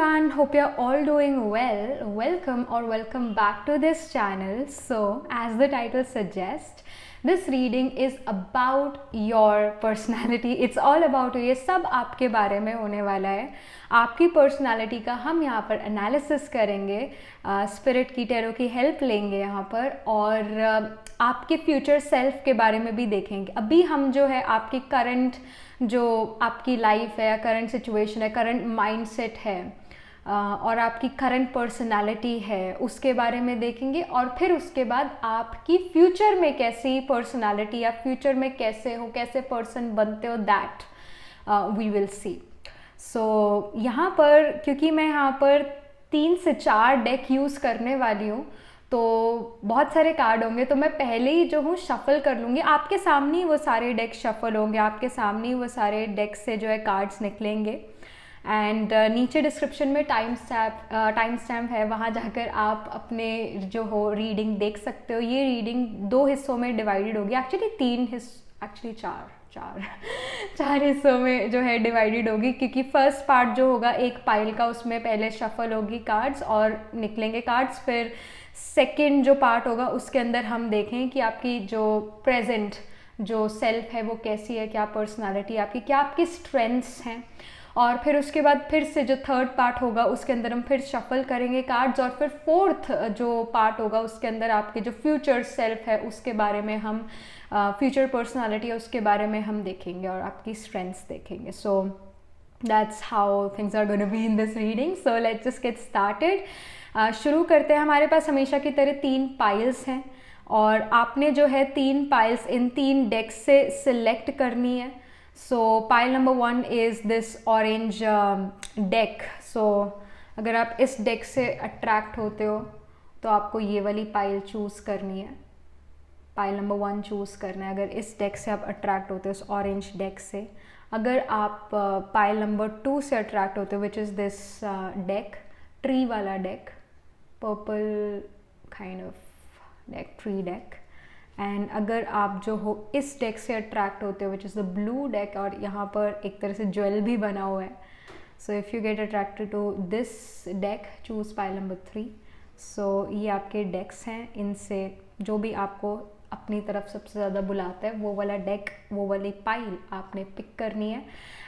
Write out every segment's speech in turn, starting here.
everyone, hope you're all doing well. Welcome or welcome back to this channel. So, as the title suggests, this reading is about your personality. It's all about you. ये सब आपके बारे में होने वाला है. आपकी personality का हम यहाँ पर एनालिसिस करेंगे, स्पिरिट की टेरो की हेल्प लेंगे यहाँ पर, और आपके फ्यूचर सेल्फ के बारे में भी देखेंगे. अभी हम जो है आपकी करंट जो आपकी लाइफ है या करंट सिचुएशन है, करंट माइंडसेट है और आपकी करंट पर्सनालिटी है, उसके बारे में देखेंगे. और फिर उसके बाद आपकी फ्यूचर में कैसी पर्सनालिटी या फ्यूचर में कैसे हो, कैसे पर्सन बनते हो, दैट वी विल सी. सो यहाँ पर क्योंकि मैं यहाँ पर 3 से 4 डेक यूज़ करने वाली हूँ, तो बहुत सारे कार्ड होंगे, तो मैं पहले ही जो हूँ शफल कर लूँगी. आपके सामने ही वो सारे डेक शफल होंगे, आपके सामने ही वो सारे डेक से जो है कार्ड्स निकलेंगे. एंड नीचे डिस्क्रिप्शन में टाइम स्टैम्प है, वहाँ जाकर आप अपने जो हो रीडिंग देख सकते हो. ये रीडिंग 2 हिस्सों में डिवाइडेड होगी, एक्चुअली चार हिस्सों में जो है डिवाइडेड होगी, क्योंकि फर्स्ट पार्ट जो होगा एक पाइल का, उसमें पहले शफल होगी कार्ड्स और निकलेंगे कार्ड्स. फिर सेकंड जो पार्ट होगा उसके अंदर हम देखें कि आपकी जो प्रेजेंट जो सेल्फ है वो कैसी है, क्या पर्सनालिटी आपकी, क्या आपकी स्ट्रेंथ्स हैं. और फिर उसके बाद फिर से जो थर्ड पार्ट होगा उसके अंदर हम फिर शफल करेंगे कार्ड्स, और फिर फोर्थ जो पार्ट होगा उसके अंदर आपके जो फ्यूचर सेल्फ है उसके बारे में हम, फ्यूचर पर्सनालिटी है उसके बारे में हम देखेंगे और आपकी स्ट्रेंथ्स देखेंगे. So that's how things are gonna be in this reading. So let's just get started. शुरू करते हैं. हमारे पास हमेशा की तरह 3 पाइल्स हैं और आपने जो है 3 पाइल्स इन 3 डेक्स से सिलेक्ट करनी है. So pile number 1 is this orange deck. So अगर आप इस डेक से अट्रैक्ट होते हो तो आपको ये वाली पाइल चूज़ करनी है, पाइल नंबर 1 चूज़ करना है. अगर इस डेक से आप अट्रैक्ट होते हो, इस ऑरेंज डेक से. अगर आप पाइल नंबर 2 से अट्रैक्ट होते हो, which is this deck, tree वाला deck, purple kind of deck, tree deck. And अगर आप जो हो इस डेक से अट्रैक्ट होते हो, which is the blue deck, और यहाँ पर एक तरह से ज्वेल भी बना हुआ है. So if you get attracted to this deck, choose pile number 3. So ये आपके डेक्स हैं, इनसे जो भी आपको अपनी तरफ सबसे ज़्यादा बुलाता है वो वाला डेक, वो वाली पाइल आपने पिक करनी है.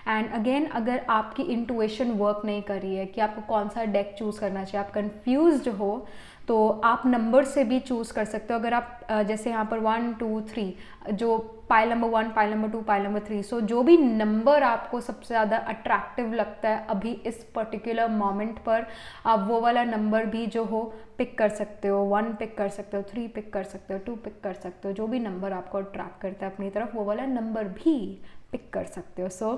एंड अगेन, अगर आपकी इंटुइशन वर्क नहीं कर रही है कि आपको कौन सा डेक चूज़ करना चाहिए, आप कंफ्यूज्ड हो, तो आप नंबर से भी चूज़ कर सकते हो. अगर आप जैसे यहाँ पर 1 2 3, जो pile number 1, pile number 2, pile number 3, सो जो भी नंबर आपको सबसे ज़्यादा अट्रैक्टिव लगता है अभी इस पर्टिकुलर मोमेंट पर, आप वो वाला नंबर भी जो हो पिक कर सकते हो. 1 पिक कर सकते हो, 3 पिक कर सकते हो, 2 पिक कर सकते हो. जो भी नंबर आपको अट्रैक्ट करता है अपनी तरफ, वो वाला नंबर भी पिक कर सकते हो. So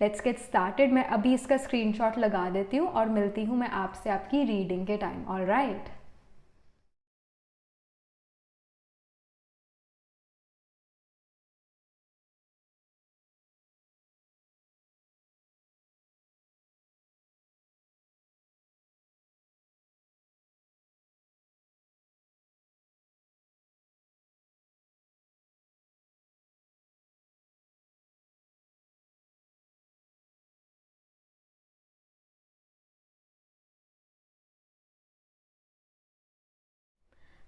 let's get started. मैं अभी इसका स्क्रीनशॉट लगा देती हूँ और मिलती हूँ मैं आपसे आपकी रीडिंग के time. Alright.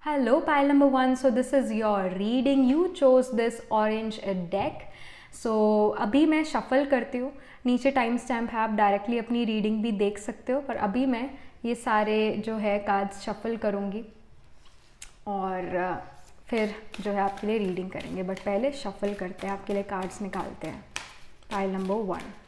Hello, pile number 1. So this is your reading. You chose this orange deck. So अभी मैं शफल करती हूँ. नीचे टाइम स्टैम्प है, आप डायरेक्टली अपनी रीडिंग भी देख सकते हो, पर अभी मैं ये सारे जो है कार्ड्स शफल करूँगी और फिर जो है आपके लिए रीडिंग करेंगे. बट पहले शफल करते हैं, आपके लिए कार्ड्स निकालते हैं. Pile number 1.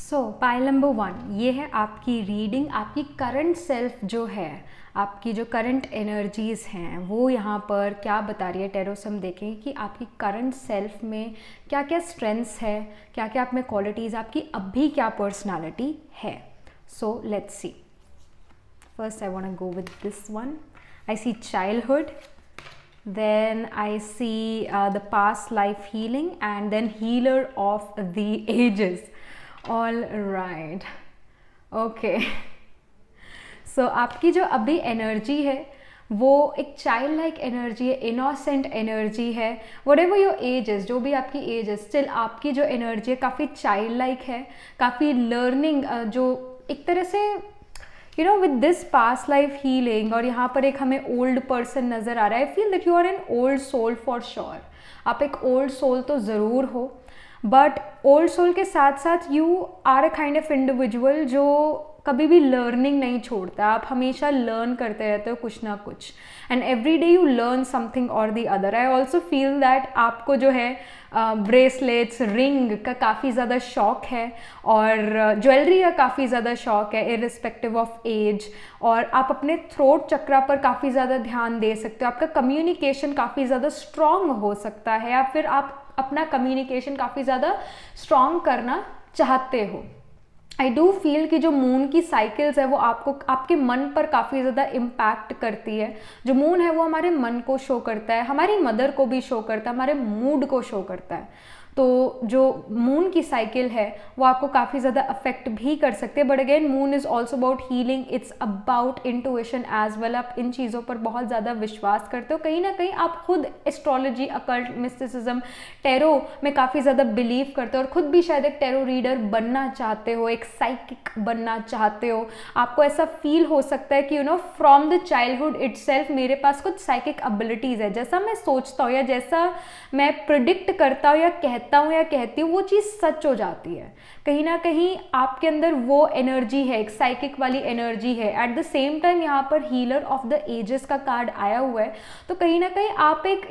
सो पाइल नंबर 1 ये है आपकी रीडिंग, आपकी करंट सेल्फ जो है, आपकी जो करंट एनर्जीज़ हैं वो यहाँ पर क्या बता रही है टैरो से। हम देखेंगे कि आपकी करंट सेल्फ में क्या क्या स्ट्रेंथ्स है, क्या क्या आप में क्वालिटीज़, आपकी अभी क्या पर्सनालिटी है। So let's see. First I want to go with this one. I see childhood, then I see the past life healing, and then healer of the ages. All right, okay. So आपकी जो अभी energy है वो एक child like energy है, innocent energy है। What ever your age is, जो भी आपकी एज है, स्टिल आपकी जो एनर्जी है काफ़ी चाइल्ड लाइक है, काफ़ी लर्निंग, जो एक तरह से you know with this past life healing. और यहाँ पर एक हमें ओल्ड पर्सन नज़र आ रहा है। I feel that you are an old soul for sure. आप एक ओल्ड सोल तो ज़रूर हो, बट ओल्ड सोल के साथ साथ you are a kind of individual जो कभी भी लर्निंग नहीं छोड़ता। आप हमेशा लर्न करते रहते हो कुछ ना कुछ, and every day you learn something और the other. I also feel that आपको जो है ब्रेसलेट्स, रिंग का काफ़ी ज़्यादा शौक है, और ज्वेलरी का काफ़ी ज़्यादा शौक है इरिस्पेक्टिव ऑफ एज। और आप अपने थ्रोट चक्रा पर काफ़ी ज़्यादा ध्यान दे सकते हो। आपका कम्युनिकेशन काफ़ी ज़्यादा स्ट्रॉन्ग हो सकता है, या फिर आप अपना कम्युनिकेशन काफ़ी ज़्यादा स्ट्रॉन्ग करना चाहते हो। आई डू फील कि जो मून की साइकिल्स है वो आपको, आपके मन पर काफ़ी ज़्यादा इम्पैक्ट करती है। जो मून है वो हमारे मन को शो करता है, हमारी मदर को भी शो करता है, हमारे मूड को शो करता है। तो जो मून की साइकिल है वो आपको काफ़ी ज़्यादा अफेक्ट भी कर सकते हैं। But again moon is also about healing, it's about intuition as well. आप इन चीज़ों पर बहुत ज़्यादा विश्वास करते हो, कहीं ना कहीं आप खुद एस्ट्रोलॉजी, अकल्ट, मिस्टिसिज्म, टैरो में काफ़ी ज़्यादा बिलीव करते हो, और खुद भी शायद एक टैरो रीडर बनना चाहते हो, एक साइकिक बनना चाहते हो। आपको ऐसा फील हो सकता है कि you know from the childhood itself मेरे पास कुछ साइकिक एबिलिटीज़ है। जैसा मैं सोचता हूँ या जैसा मैं प्रिडिक्ट करता हूँ या कहता हूँ या कहती हूँ वो चीज़ सच हो जाती है। कहीं ना कहीं आपके अंदर वो एनर्जी है, एक साइकिक वाली एनर्जी है। एट द सेम टाइम यहाँ पर हीलर ऑफ द एजेस का कार्ड आया हुआ है, तो कहीं ना कहीं आप एक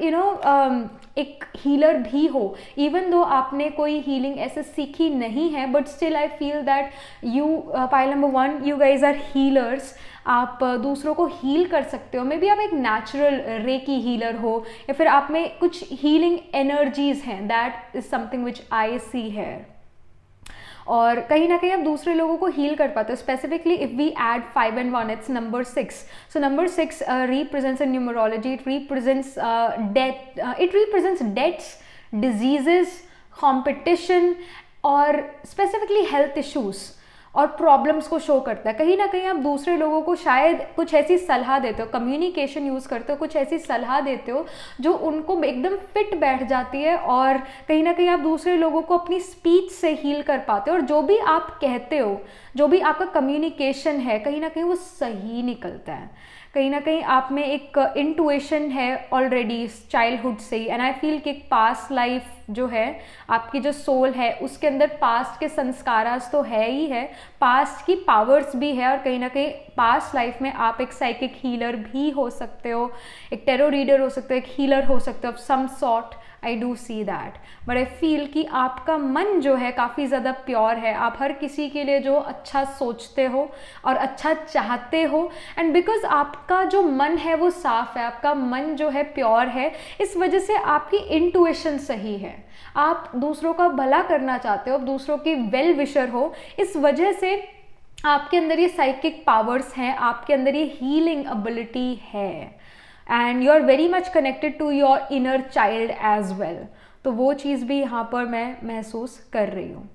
एक हीलर भी हो। इवन दो आपने कोई हीलिंग ऐसे सीखी नहीं है, but still I feel that you, pile number 1, you guys are healers. आप दूसरों को हील कर सकते हो। मे बी आप एक नेचुरल रेकी हीलर हो, या फिर आप में कुछ हीलिंग एनर्जीज हैं। That is something which I सी है। और कहीं ना कहीं आप दूसरे लोगों को हील कर पाते हो। Specifically if we add 5 and 1, it's number 6। So number 6 represents in numerology, it represents death, it represents deaths, diseases, competition, और स्पेसिफिकली हेल्थ इश्यूज और प्रॉब्लम्स को शो करता है। कहीं ना कहीं आप दूसरे लोगों को शायद कुछ ऐसी सलाह देते हो, कम्युनिकेशन यूज़ करते हो, कुछ ऐसी सलाह देते हो जो उनको एकदम फिट बैठ जाती है, और कहीं ना कहीं आप दूसरे लोगों को अपनी स्पीच से हील कर पाते हो। और जो भी आप कहते हो, जो भी आपका कम्युनिकेशन है, कहीं ना कहीं वो सही निकलता है। कहीं ना कहीं आप में एक इंटुइशन है ऑलरेडी चाइल्डहुड से ही। एंड आई फील कि एक पास्ट लाइफ जो है, आपकी जो सोल है उसके अंदर पास्ट के संस्कारास तो है ही है, पास्ट की पावर्स भी है, और कहीं ना कहीं पास्ट लाइफ में आप एक साइकिक हीलर भी हो सकते हो, एक टैरो रीडर हो सकते हो, एक हीलर हो सकते हो of some sort. I do see that. But I feel कि आपका मन जो है काफ़ी ज़्यादा प्योर है। आप हर किसी के लिए जो अच्छा सोचते हो और अच्छा चाहते हो, एंड बिकॉज आपका जो मन है वो साफ है, आपका मन जो है प्योर है, इस वजह से आपकी इंटुइशन सही है। आप दूसरों का भला करना चाहते हो, दूसरों की वेल विशर हो, इस वजह से आपके अंदर ये साइकिक पावर्स हैं, आपके अंदर ये हीलिंग एबिलिटी है, and you are very much connected to your inner child as well. तो वो चीज़ भी यहाँ पर मैं महसूस कर रही हूँ।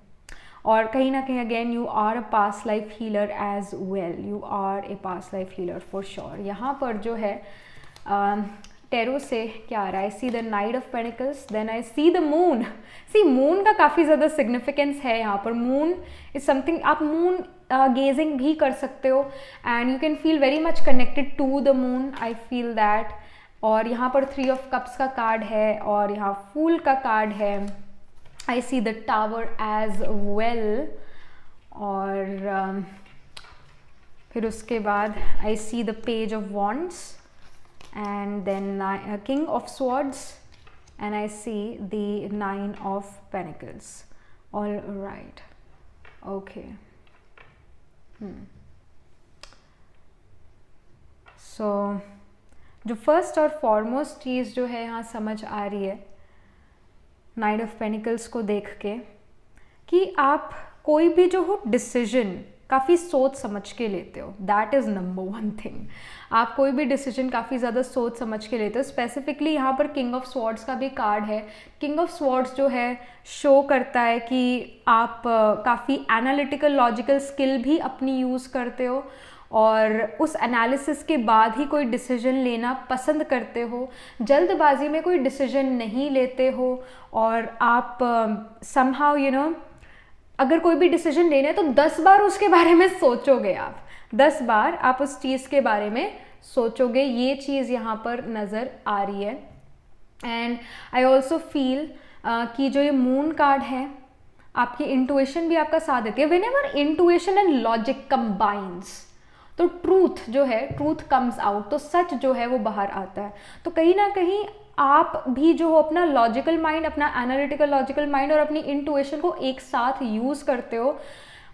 और कहीं ना कहीं again you are a past life healer as well, you are a past life healer for sure. यहाँ पर जो है टैरो से क्या आ रहा है, I see the knight of pentacles, then I see the moon. See moon का काफ़ी ज़्यादा सिग्निफिकेंस है यहाँ पर। मून इज समथिंग, आप मून गेजिंग भी कर सकते हो, and you can feel very much connected to the moon, I feel that. और यहाँ पर 3 of Cups का कार्ड है, और यहाँ फूल का कार्ड है। I see the tower as well, और फिर उसके बाद I see the page of wands, and then King of Swords, and I see the 9 of Pentacles. All right. Okay, so जो फर्स्ट और फॉरमोस्ट चीज़ जो है यहाँ समझ आ रही है नाइट ऑफ पेनिकल्स को देख के, कि आप कोई भी जो हो डिसीजन काफ़ी सोच समझ के लेते हो. That is number one thing. आप कोई भी डिसीजन काफ़ी ज़्यादा सोच समझ के लेते हो. स्पेसिफिकली यहाँ पर किंग ऑफ स्वॉर्ड्स का भी कार्ड है. किंग ऑफ स्वॉर्ड्स जो है शो करता है कि आप काफ़ी एनालिटिकल लॉजिकल स्किल भी अपनी यूज़ करते हो और उस एनालिसिस के बाद ही कोई डिसीजन लेना पसंद करते हो. जल्दबाजी में कोई डिसीजन नहीं लेते हो और आप समहाउ यू नो अगर कोई भी डिसीजन लेना है तो 10 बार उसके बारे में सोचोगे. आप 10 बार आप उस चीज़ के बारे में सोचोगे. ये चीज़ यहाँ पर नज़र आ रही है. एंड आई ऑल्सो फील कि जो ये मून कार्ड है, आपकी इंटुइशन भी आपका साथ देती है. When ever intuition and logic combines तो ट्रूथ जो है, ट्रूथ कम्स आउट, तो सच जो है वो बाहर आता है. तो कहीं ना कहीं आप भी जो हो अपना लॉजिकल माइंड, अपना एनालिटिकल लॉजिकल माइंड और अपनी इंटुइशन को एक साथ यूज़ करते हो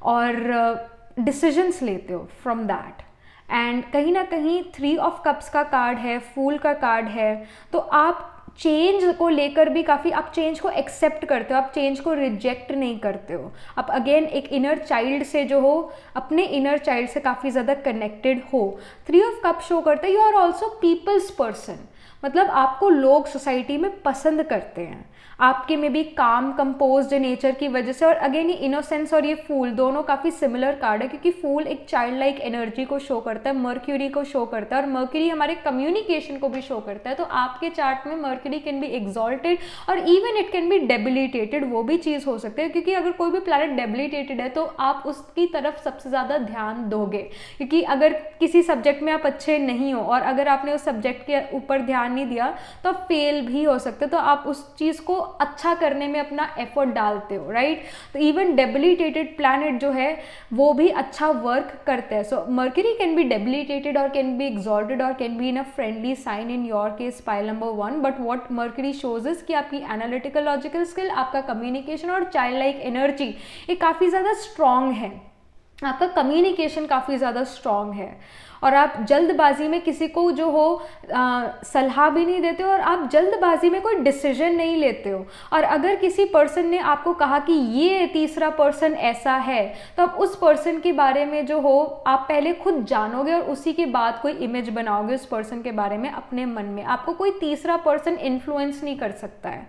और डिसीजंस लेते हो फ्रॉम दैट. एंड कहीं ना कहीं 3 ऑफ कप्स का कार्ड है, फूल का कार्ड है. तो आप चेंज को लेकर भी काफ़ी, आप चेंज को एक्सेप्ट करते हो, आप चेंज को रिजेक्ट नहीं करते हो. आप अगेन एक इनर चाइल्ड से जो हो, अपने इनर चाइल्ड से काफ़ी ज़्यादा कनेक्टेड हो. 3 ऑफ कप शो करते हैं you are also peoples person. मतलब आपको लोग सोसाइटी में पसंद करते हैं. आपके में भी काम कंपोज्ड नेचर की वजह से. और अगेन ये इनोसेंस और ये फूल दोनों काफ़ी सिमिलर कार्ड है, क्योंकि फूल एक चाइल्ड लाइक एनर्जी को शो करता है, मर्क्यूरी को शो करता है और मर्क्यूरी हमारे कम्युनिकेशन को भी शो करता है. तो आपके चार्ट में मर्क्यूरी कैन बी एक्सॉल्टेड और even it can be debilitated. वो भी चीज़ हो सकती है, क्योंकि अगर कोई भी प्लैनेट डेबिलिटेटेड है तो आप उसकी तरफ सबसे ज़्यादा ध्यान दोगे. क्योंकि अगर किसी सब्जेक्ट में आप अच्छे नहीं हो और अगर आपने उस सब्जेक्ट के ऊपर ध्यान नहीं दिया तो आप फेल भी हो सकते हो. तो आप उस चीज़ को अच्छा करने में अपना एफर्ट डालते हो, राइट. तो इवन डेबिलिटेटेड प्लैनेट जो है वो भी अच्छा वर्क करते हैं. So Mercury can be debilitated और कैन बी एक्सॉल्टेड और can be in a friendly sign in your case pile number 1. But what Mercury shows is कि आपकी एनालिटिकल लॉजिकल स्किल, आपका कम्युनिकेशन और चाइल्ड लाइक एनर्जी ये काफ़ी ज़्यादा strong है. आपका कम्युनिकेशन काफ़ी ज़्यादा स्ट्रांग है और आप जल्दबाजी में किसी को जो हो सलाह भी नहीं देते हो और आप जल्दबाजी में कोई डिसीजन नहीं लेते हो. और अगर किसी पर्सन ने आपको कहा कि ये तीसरा पर्सन ऐसा है तो आप उस पर्सन के बारे में जो हो आप पहले खुद जानोगे और उसी के बाद कोई इमेज बनाओगे उस पर्सन के बारे में अपने मन में. आपको कोई तीसरा पर्सन इन्फ्लुएंस नहीं कर सकता है.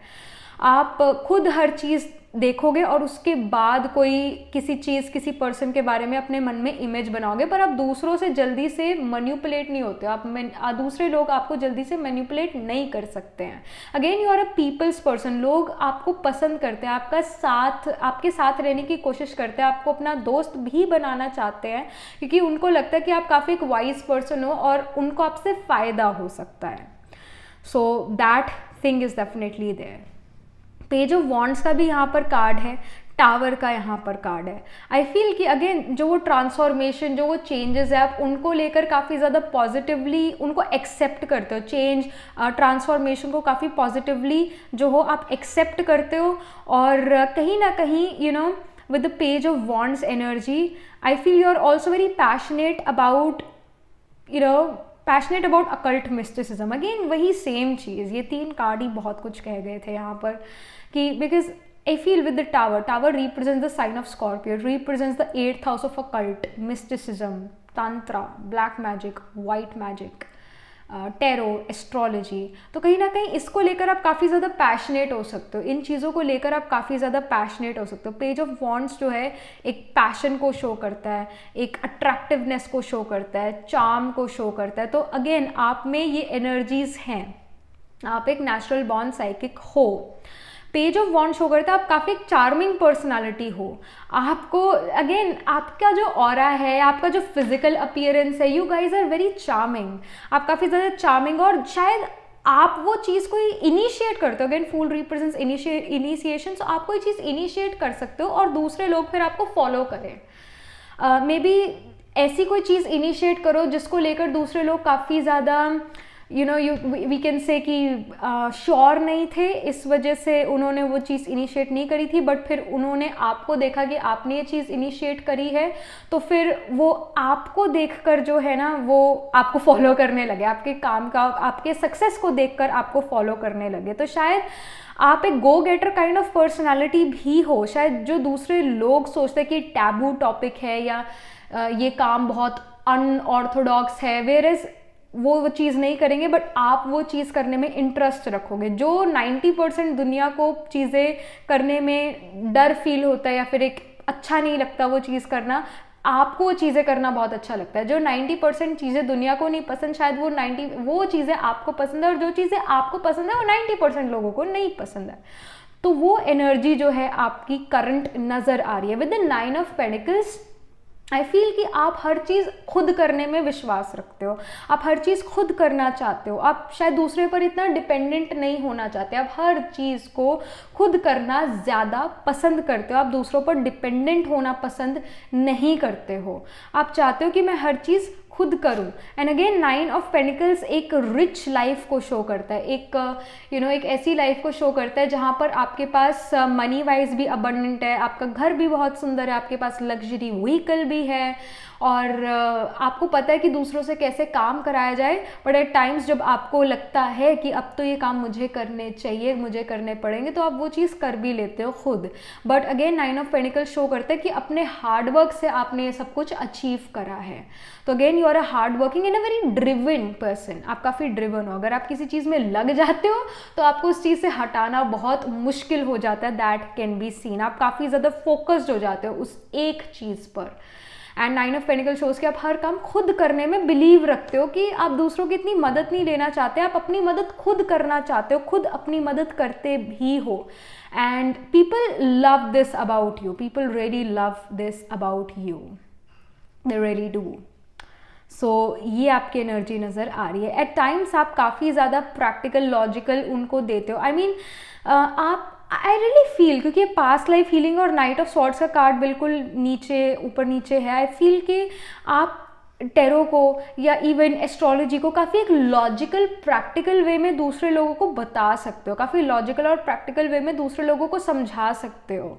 आप खुद हर चीज़ देखोगे और उसके बाद कोई किसी चीज़, किसी पर्सन के बारे में अपने मन में इमेज बनाओगे. पर आप दूसरों से जल्दी से मैनिपुलेट नहीं होते. आप दूसरे लोग आपको जल्दी से मैनिपुलेट नहीं कर सकते हैं. Again you are a peoples person. लोग आपको पसंद करते हैं, आपके साथ रहने की कोशिश करते हैं, आपको अपना दोस्त भी बनाना चाहते हैं, क्योंकि उनको लगता है कि आप काफ़ी एक वाइज पर्सन हो और उनको आपसे फ़ायदा हो सकता है. So that thing is definitely there. Page of wands का भी यहाँ पर कार्ड है, टावर का यहाँ पर कार्ड है. आई फील कि अगेन जो वो ट्रांसफॉर्मेशन, जो वो चेंजेस है, आप उनको लेकर काफ़ी ज़्यादा पॉजिटिवली उनको एक्सेप्ट करते हो. चेंज, ट्रांसफॉर्मेशन को काफ़ी पॉजिटिवली जो हो आप एक्सेप्ट करते हो. और कहीं ना कहीं you know with the page of wands energy I feel you are also very passionate about passionate about occult mysticism. Again वही सेम चीज़, ये 3 कार्ड ही बहुत कुछ कह गए थे यहाँ पर कि because I feel with the tower represents the sign of Scorpio. It represents the 8th house of occult, mysticism, tantra, black magic, white magic, tarot, astrology. तो कहीं ना कहीं इसको लेकर आप काफ़ी ज़्यादा पैशनेट हो सकते हो. इन चीज़ों को लेकर आप काफ़ी ज़्यादा पैशनेट हो सकते हो. पेज ऑफ वॉन्ड्स जो है एक पैशन को शो करता है, एक अट्रैक्टिवनेस को शो करता है, चार्म को शो करता है. तो अगेन आप में ये एनर्जीज हैं, आप एक नेचुरल बॉर्न साइकिक हो. पेज ऑफ वॉन्ड शो करता है आप काफ़ी एक चार्मिंग पर्सनालिटी हो. आपको अगेन आपका जो ऑरा है, आपका जो फिजिकल अपीयरेंस है, you guys are very charming. आप काफ़ी ज़्यादा चार्मिंग और शायद आप वो चीज़ को इनिशिएट करते हो. अगेन फूल रिप्रेजेंट्स इनिशिएशन. सो आप कोई चीज़ इनिशिएट कर सकते हो और दूसरे लोग फिर आपको फॉलो करें. मे बी ऐसी कोई चीज़ इनिशिएट करो जिसको लेकर दूसरे लोग काफ़ी ज़्यादा यू वी कैन से कि श्योर नहीं थे, इस वजह से उन्होंने वो चीज़ इनिशिएट नहीं करी थी, बट फिर उन्होंने आपको देखा कि आपने ये चीज़ इनिशिएट करी है, तो फिर वो आपको देखकर जो है ना वो आपको फॉलो करने लगे, आपके काम का, आपके सक्सेस को देखकर आपको फॉलो करने लगे। तो शायद आप एक गो गेटर काइंड ऑफ पर्सनालिटी भी हो, शायद जो दूसरे लोग सोचते हैं कि टैबू टॉपिक है या ये काम बहुत अनऑर्थोडॉक्स है, वेयर इज वो चीज़ नहीं करेंगे, बट आप वो चीज़ करने में इंटरेस्ट रखोगे। जो 90% दुनिया को चीज़ें करने में डर फील होता है या फिर एक अच्छा नहीं लगता वो चीज़ करना, आपको वो चीज़ें करना बहुत अच्छा लगता है। जो 90% चीज़ें दुनिया को नहीं पसंद, शायद वो चीज़ें आपको पसंद है, और जो चीज़ें आपको पसंद है वो 90% लोगों को नहीं पसंद है। तो वो एनर्जी जो है आपकी करंट नज़र आ रही है। With the 9 of pentacles I feel कि आप हर चीज़ खुद करने में विश्वास रखते हो, आप हर चीज़ खुद करना चाहते हो, आप शायद दूसरे पर इतना डिपेंडेंट नहीं होना चाहते, आप हर चीज़ को खुद करना ज़्यादा पसंद करते हो, आप दूसरों पर डिपेंडेंट होना पसंद नहीं करते हो। आप चाहते हो कि मैं हर चीज़ खुद करूं। एंड अगेन 9 ऑफ पेंटिकल्स एक रिच लाइफ को शो करता है, एक एक ऐसी लाइफ को शो करता है जहां पर आपके पास मनी वाइज भी अबंडेंट है, आपका घर भी बहुत सुंदर है, आपके पास लग्जरी व्हीकल भी है, और आपको पता है कि दूसरों से कैसे काम कराया जाए। बट एट टाइम्स जब आपको लगता है कि अब तो ये काम मुझे करने चाहिए, मुझे करने पड़ेंगे, तो आप वो चीज़ कर भी लेते हो खुद। But again 9 of pentacles show करता है कि अपने हार्डवर्क से आपने ये सब कुछ अचीव करा है। तो again you are a hard working and a very driven person, आप काफ़ी ड्रिवन हो। अगर आप किसी चीज़ में लग जाते हो तो आपको उस चीज़ से हटाना बहुत मुश्किल हो जाता है, दैट कैन बी सीन। आप काफ़ी ज़्यादा फोकस्ड हो जाते हो उस एक चीज़ पर। एंड 9 ऑफ पेंटिकल शोज कि आप हर काम खुद करने में बिलीव रखते हो, कि आप दूसरों की इतनी मदद नहीं लेना चाहते, आप अपनी मदद खुद करना चाहते हो, खुद अपनी मदद करते भी हो। And people love this about you, people really love this about you, they really do. So ये आपकी एनर्जी नज़र आ रही है। एट टाइम्स आप काफ़ी ज़्यादा प्रैक्टिकल लॉजिकल उनको देते हो। आई मीन आप आई रियली फील, क्योंकि पास्ट लाइफ हीलिंग और नाइट ऑफ सॉर्ड्स का कार्ड बिल्कुल नीचे ऊपर नीचे है, आई फील कि आप टेरो को या इवन एस्ट्रोलॉजी को काफ़ी एक लॉजिकल प्रैक्टिकल वे में दूसरे लोगों को बता सकते हो, काफ़ी लॉजिकल और प्रैक्टिकल वे में दूसरे लोगों को समझा सकते हो।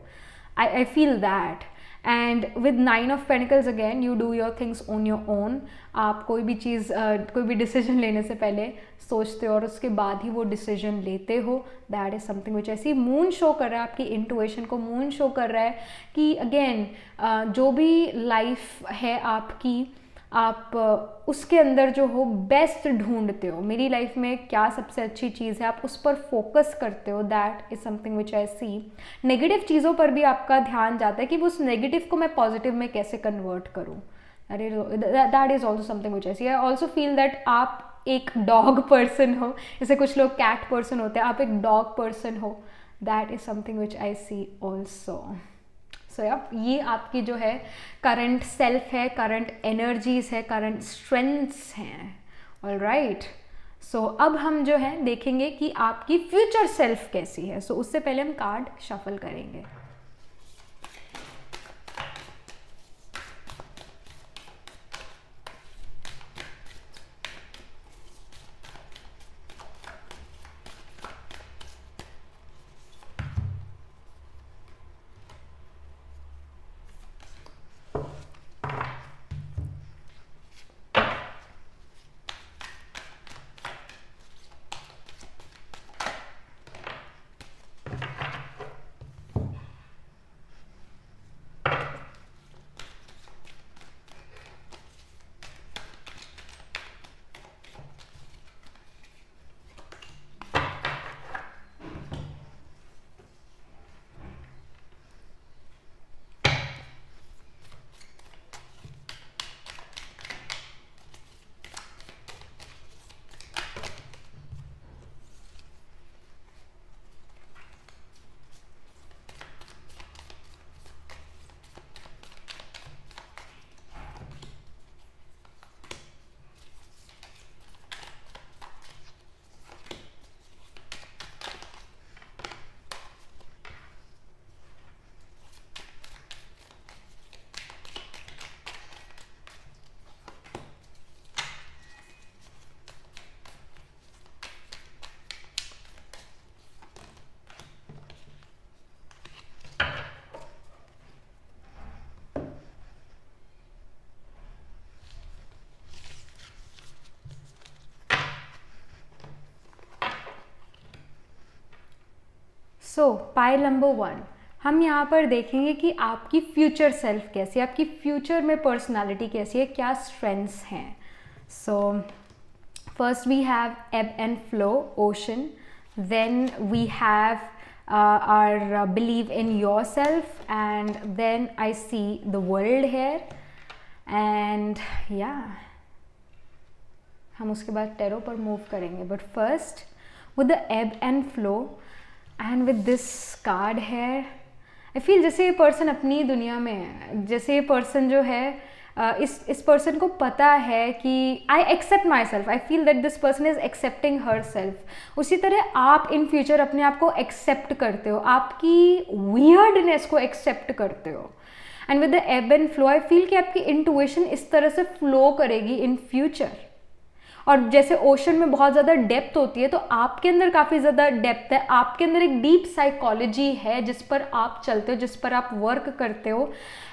आई feel that. And with 9 of pentacles again you do your things on your own. आप कोई भी चीज़ कोई भी डिसीजन लेने से पहले सोचते हो और उसके बाद ही वो डिसीजन लेते हो। दैट इज़ समथिंग विच ऐसी मून शो कर रहा है, आपकी इंट्यूशन को मून शो कर रहा है कि अगेन जो भी लाइफ है आपकी, आप उसके अंदर जो हो बेस्ट ढूंढते हो। मेरी लाइफ में क्या सबसे अच्छी चीज़ है, आप उस पर फोकस करते हो। That is something which I see. Negative चीज़ों पर भी आपका ध्यान जाता है कि उस नेगेटिव को मैं पॉजिटिव में कैसे कन्वर्ट करूँ। That is also something which I see. I also feel that आप एक डॉग पर्सन हो, जैसे कुछ लोग कैट पर्सन होते हैं, आप एक डॉग पर्सन हो। That is something which I see also. So ये आपकी जो है करंट सेल्फ है, करंट एनर्जीज है, करंट स्ट्रेंथ्स हैं। ऑलराइट, सो अब हम जो है देखेंगे कि आपकी फ्यूचर सेल्फ कैसी है। सो उससे पहले हम कार्ड शफल करेंगे। सो पाइल नंबर 1, हम यहाँ पर देखेंगे कि आपकी फ्यूचर सेल्फ कैसी है, आपकी फ्यूचर में पर्सनालिटी कैसी है, क्या स्ट्रेंथ्स हैं. So first we have ebb and flow, ocean. Then we have our believe in yourself, and then I see the world here. And yeah, हम उसके बाद टेरो पर मूव करेंगे. But first with the ebb and flow and with this card here, I feel जैसे ये person अपनी दुनिया में है, जैसे ये पर्सन जो है इस पर्सन को पता है कि I accept myself. I feel that this person is accepting herself. उसी तरह आप इन फ्यूचर अपने आप को एक्सेप्ट करते हो, आपकी वियर्डनेस को एक्सेप्ट करते हो. And with the above and flow I feel कि आपकी इंटुइशन इस तरह से फ्लो करेगी इन फ्यूचर. और जैसे ओशन में बहुत ज़्यादा डेप्थ होती है, तो आपके अंदर काफ़ी ज़्यादा डेप्थ है, आपके अंदर एक डीप साइकोलॉजी है जिस पर आप चलते हो, जिस पर आप वर्क करते हो.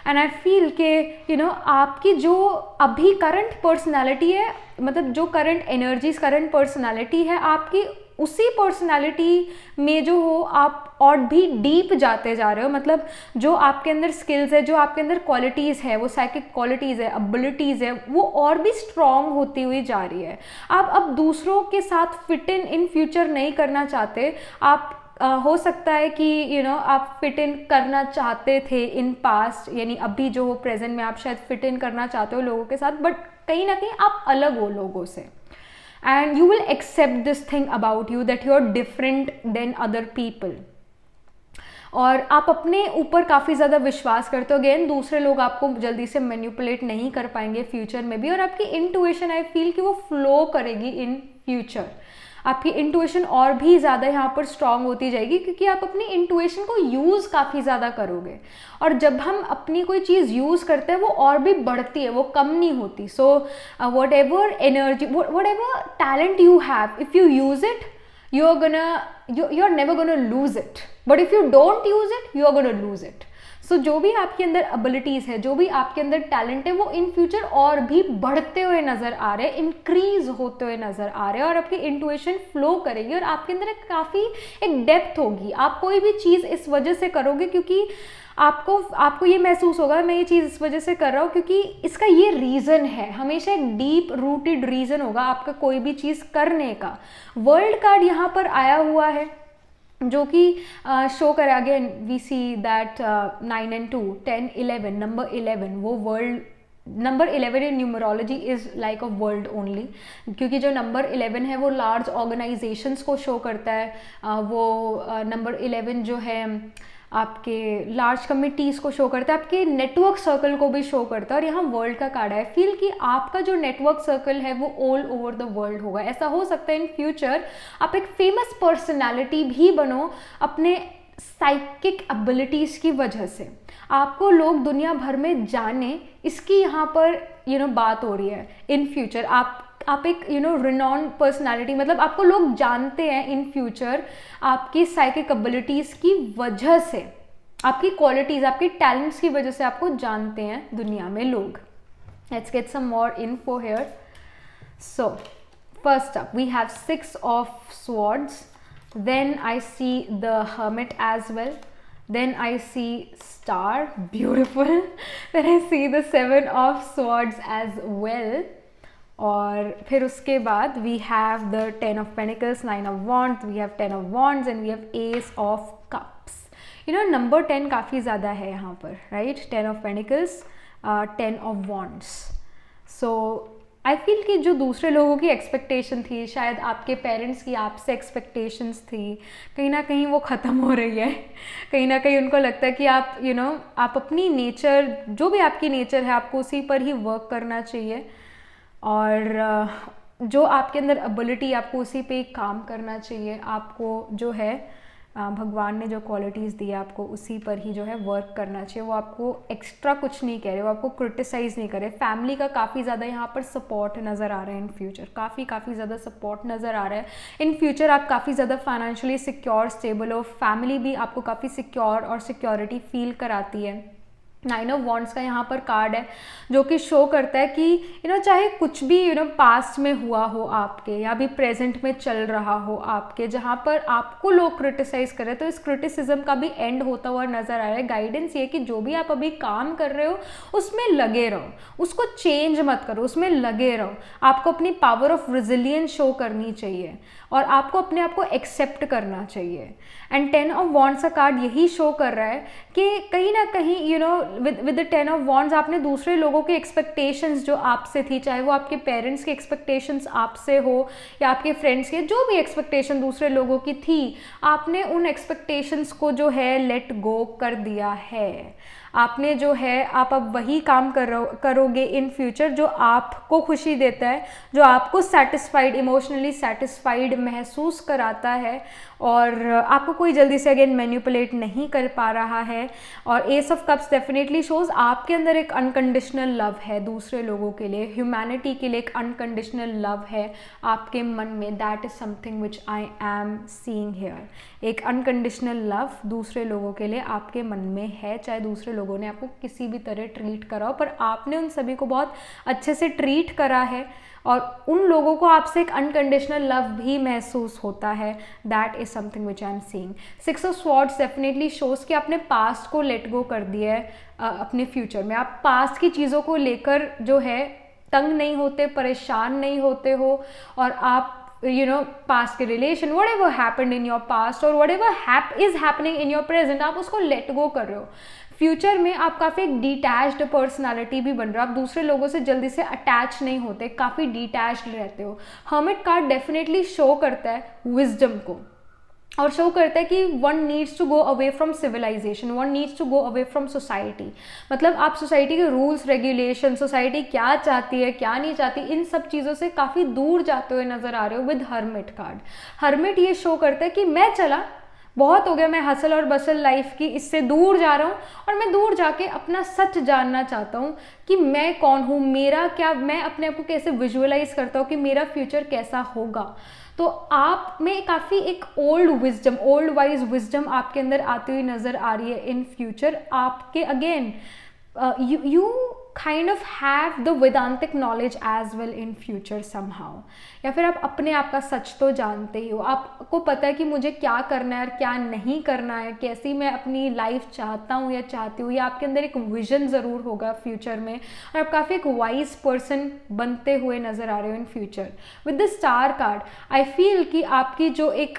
एंड आई फील कि आपकी जो अभी करंट पर्सनालिटी है, मतलब जो करंट एनर्जीज, करंट पर्सनालिटी है आपकी, उसी पर्सनालिटी में जो हो आप और भी डीप जाते जा रहे हो. मतलब जो आपके अंदर स्किल्स है, जो आपके अंदर क्वालिटीज़ है, वो साइकिक क्वालिटीज़ है, एबिलिटीज़ है, वो और भी स्ट्रॉन्ग होती हुई जा रही है. आप अब दूसरों के साथ फिट इन फ्यूचर नहीं करना चाहते. आप हो सकता है कि आप फिट इन करना चाहते थे इन पास्ट, यानी अभी जो हो प्रेजेंट में आप शायद फिट इन करना चाहते हो लोगों के साथ, बट कहीं ना कहीं आप अलग हो लोगों से. And you will accept this thing about you that you are different than other people. और आप अपने ऊपर काफ़ी ज़्यादा विश्वास करते हो. अगेन दूसरे लोग आपको जल्दी से मैनिपुलेट नहीं कर पाएंगे फ्यूचर में भी. और आपकी इंटुइशन आई फील कि वो फ्लो करेगी इन फ्यूचर. आपकी इंटुइशन और भी ज़्यादा यहाँ पर स्ट्रांग होती जाएगी, क्योंकि आप अपनी इंटुइशन को यूज़ काफ़ी ज़्यादा करोगे. और जब हम अपनी कोई चीज़ यूज़ करते हैं वो और भी बढ़ती है, वो कम नहीं होती. So what ever energy, what ever talent you have, if you use it, you are never gonna lose it. But if you don't use it, you are gonna lose it. So जो भी आपके अंदर abilities है, जो भी आपके अंदर talent है, वो इन फ्यूचर और भी बढ़ते हुए नज़र आ रहे हैं, इंक्रीज होते हुए नज़र आ रहे हैं. और आपकी इंटुइशन फ्लो करेगी और आपके अंदर एक डेप्थ होगी. आप कोई भी चीज़ इस वजह से करोगे क्योंकि आपको ये महसूस होगा मैं ये चीज़ इस वजह से कर रहा हूँ क्योंकि इसका ये रीज़न है. हमेशा एक डीप रूटेड रीज़न होगा आपका कोई भी चीज़ करने का. वर्ल्ड कार्ड यहाँ पर आया हुआ है जो कि शो करा. Again we see that 9 and 2, 10, 11, number 11, वो world number 11 in numerology is like a world only, क्योंकि जो नंबर 11 है वो लार्ज ऑर्गेनाइजेशंस को शो करता है. वो नंबर 11 जो है आपके लार्ज कमिटीज़ को शो करता है, आपके नेटवर्क सर्कल को भी शो करता है. और यहाँ वर्ल्ड का कार्ड है. फील कि आपका जो नेटवर्क सर्कल है वो ऑल ओवर द वर्ल्ड होगा. ऐसा हो सकता है इन फ्यूचर आप एक फेमस पर्सनालिटी भी बनो अपने साइकिक एबिलिटीज़ की वजह से. आपको लोग दुनिया भर में जाने, इसकी यहाँ पर बात हो रही है इन फ्यूचर. आप एक रिनॉन्ड पर्सनालिटी, मतलब आपको लोग जानते हैं इन फ्यूचर आपकी साइकिक एबिलिटीज़ की वजह से, आपकी क्वालिटीज़, आपके टैलेंट्स की वजह से आपको जानते हैं दुनिया में लोग. Let's get some more info here. So first up we have 6 of swords. Then I see the hermit as well. Then I see star, beautiful. Then I see the 7 of swords as well. और फिर उसके बाद we have the 10 of Pentacles, 9 of Wands, we have 10 of Wands and we have Ace of Cups. Number 10 काफ़ी ज़्यादा है यहाँ पर, right? 10 of Pentacles, 10 of Wands. So I feel कि जो दूसरे लोगों की एक्सपेक्टेशन थी, शायद आपके पेरेंट्स की आपसे एक्सपेक्टेशंस थी, कहीं ना कहीं वो ख़त्म हो रही है. कहीं ना कहीं उनको लगता है कि आप आप अपनी नेचर, जो भी आपकी नेचर है, आपको उसी पर ही वर्क करना चाहिए. और जो आपके अंदर एबिलिटी, आपको उसी पे काम करना चाहिए. आपको जो है भगवान ने जो क्वालिटीज़ दी है आपको उसी पर ही जो है वर्क करना चाहिए. वो आपको एक्स्ट्रा कुछ नहीं कह रहे, वो आपको क्रिटिसाइज़ नहीं करे. फैमिली का काफ़ी ज़्यादा यहाँ पर सपोर्ट नज़र आ रहा है इन फ्यूचर. काफ़ी ज़्यादा सपोर्ट नज़र आ रहा है इन फ्यूचर. आप काफ़ी ज़्यादा फाइनेंशियली सिक्योर, स्टेबल हो. फैमिली भी आपको काफ़ी सिक्योर और सिक्योरिटी फील कराती है. नाइन ऑफ वॉन्ड्स का यहाँ पर कार्ड है जो कि शो करता है कि चाहे कुछ भी पास्ट में हुआ हो आपके, या भी प्रेजेंट में चल रहा हो आपके, जहाँ पर आपको लोग क्रिटिसाइज कर रहे हैं, तो इस क्रिटिसिज्म का भी एंड होता हुआ नजर आ रहा है। गाइडेंस ये कि जो भी आप अभी काम कर रहे हो उसमें लगे रहो, उसको चेंज मत करो, उसमें लगे रहो। आपको अपनी पावर ऑफ रिजिलियंस शो करनी चाहिए और आपको अपने आप को एक्सेप्ट करना चाहिए। एंड 10 ऑफ वॉन्ड्स का कार्ड यही शो कर रहा है कि कहीं ना कहीं विद द 10 ऑफ वॉन्ड्स आपने दूसरे लोगों की एक्सपेक्टेशंस जो आपसे थी, चाहे वो आपके पेरेंट्स की एक्सपेक्टेशंस आपसे हो या आपके फ्रेंड्स के, जो भी एक्सपेक्टेशन दूसरे लोगों की थी, आपने उन एक्सपेक्टेशंस को जो है लेट गो कर दिया है। आपने जो है, आप अब वही काम करोगे इन फ्यूचर जो आपको खुशी देता है, जो आपको सेटिस्फाइड, इमोशनली सेटिस्फाइड महसूस कराता है, और आपको कोई जल्दी से अगेन मैनिपुलेट नहीं कर पा रहा है। और S of cups definitely shows आपके अंदर एक अनकंडीशनल लव है दूसरे लोगों के लिए, ह्यूमैनिटी के लिए एक अनकंडीशनल लव है आपके मन में। That is something which I am seeing here. एक अनकंडीशनल लव दूसरे लोगों के लिए आपके मन में है, चाहे दूसरे लोगों ने आपको किसी भी तरह ट्रीट करा हो, पर आपने उन सभी को बहुत अच्छे से ट्रीट करा है और उन लोगों को आपसे एक अनकंडीशनल लव भी महसूस होता है। That is something which I am seeing. 6 of swords definitely shows कि आपने पास्ट को लेट गो कर दिया है अपने फ्यूचर में। आप पास्ट की चीज़ों को लेकर जो है तंग नहीं होते, परेशान नहीं होते हो, और आप past के relation, whatever happened in your past or whatever is happening in your present, आप उसको let go कर रहे हो। फ्यूचर में आप काफ़ी एक डिटैच्ड पर्सनालिटी भी बन रहे हो, आप दूसरे लोगों से जल्दी से अटैच नहीं होते, काफ़ी डिटैच्ड रहते हो। हर्मिट कार्ड डेफिनेटली शो करता है विजडम को, और शो करता है कि one needs to go away from civilization, one needs to go away from society. मतलब आप सोसाइटी के रूल्स रेगुलेशन, सोसाइटी क्या चाहती है क्या नहीं चाहती, इन सब चीज़ों से काफ़ी दूर जाते हुए नजर आ रहे हो विद हर्मिट कार्ड। हर्मिट ये शो करता है कि मैं चला, बहुत हो गया, मैं हसल और बसल लाइफ की इससे दूर जा रहा हूँ, और मैं दूर जाके अपना सच जानना चाहता हूँ कि मैं कौन हूँ, मेरा क्या, मैं अपने आप को कैसे विजुअलाइज करता हूँ कि मेरा फ्यूचर कैसा होगा। तो आप में काफ़ी एक old wisdom, old wise wisdom आपके अंदर आती हुई नज़र आ रही है इन फ्यूचर। आपके again you kind of have the Vedantic knowledge as well in future somehow, या फिर आप अपने आप का सच तो जानते ही हो, आपको पता है कि मुझे क्या करना है और क्या नहीं करना है, कैसी मैं अपनी लाइफ चाहता हूँ या चाहती हूँ, या आपके अंदर एक विजन ज़रूर होगा फ्यूचर में, और आप काफ़ी एक वाइज पर्सन बनते हुए नज़र आ रहे हो in future. With the star card I feel कि आपकी जो एक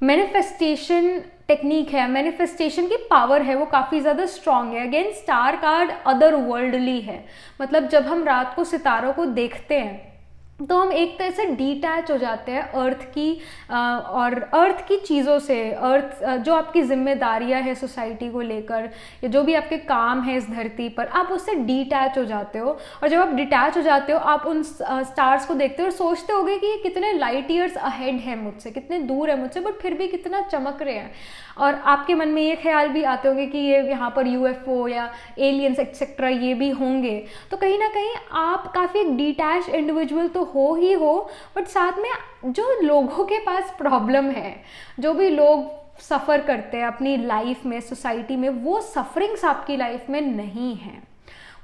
मैनिफेस्टेशन टेक्निक है, मैनिफेस्टेशन की पावर है, वो काफ़ी ज़्यादा स्ट्रांग है। Again star card other worldly है, मतलब जब हम रात को सितारों को देखते हैं तो हम एक तरह से डिटैच हो जाते हैं अर्थ की और अर्थ की चीज़ों से, अर्थ जो आपकी जिम्मेदारियां है सोसाइटी को लेकर, या जो भी आपके काम है इस धरती पर, आप उससे डिटैच हो जाते हो। और जब आप डिटैच हो जाते हो, आप उन स्टार्स को देखते हो और सोचते होगे कि ये कितने लाइट ईयर्स अहेड है मुझसे, कितने दूर है मुझसे, बट फिर भी कितना चमक रहे हैं। और आपके मन में ये ख्याल भी आते होंगे कि ये यहाँ पर यूएफओ या एलियंस एक्सेट्रा ये भी होंगे। तो कहीं ना कहीं आप काफ़ी एक डिटैच इंडिविजुअल तो हो ही हो, बट साथ में जो लोगों के पास प्रॉब्लम है, जो भी लोग सफ़र करते हैं अपनी लाइफ में, सोसाइटी में, वो सफरिंग्स आपकी लाइफ में नहीं है,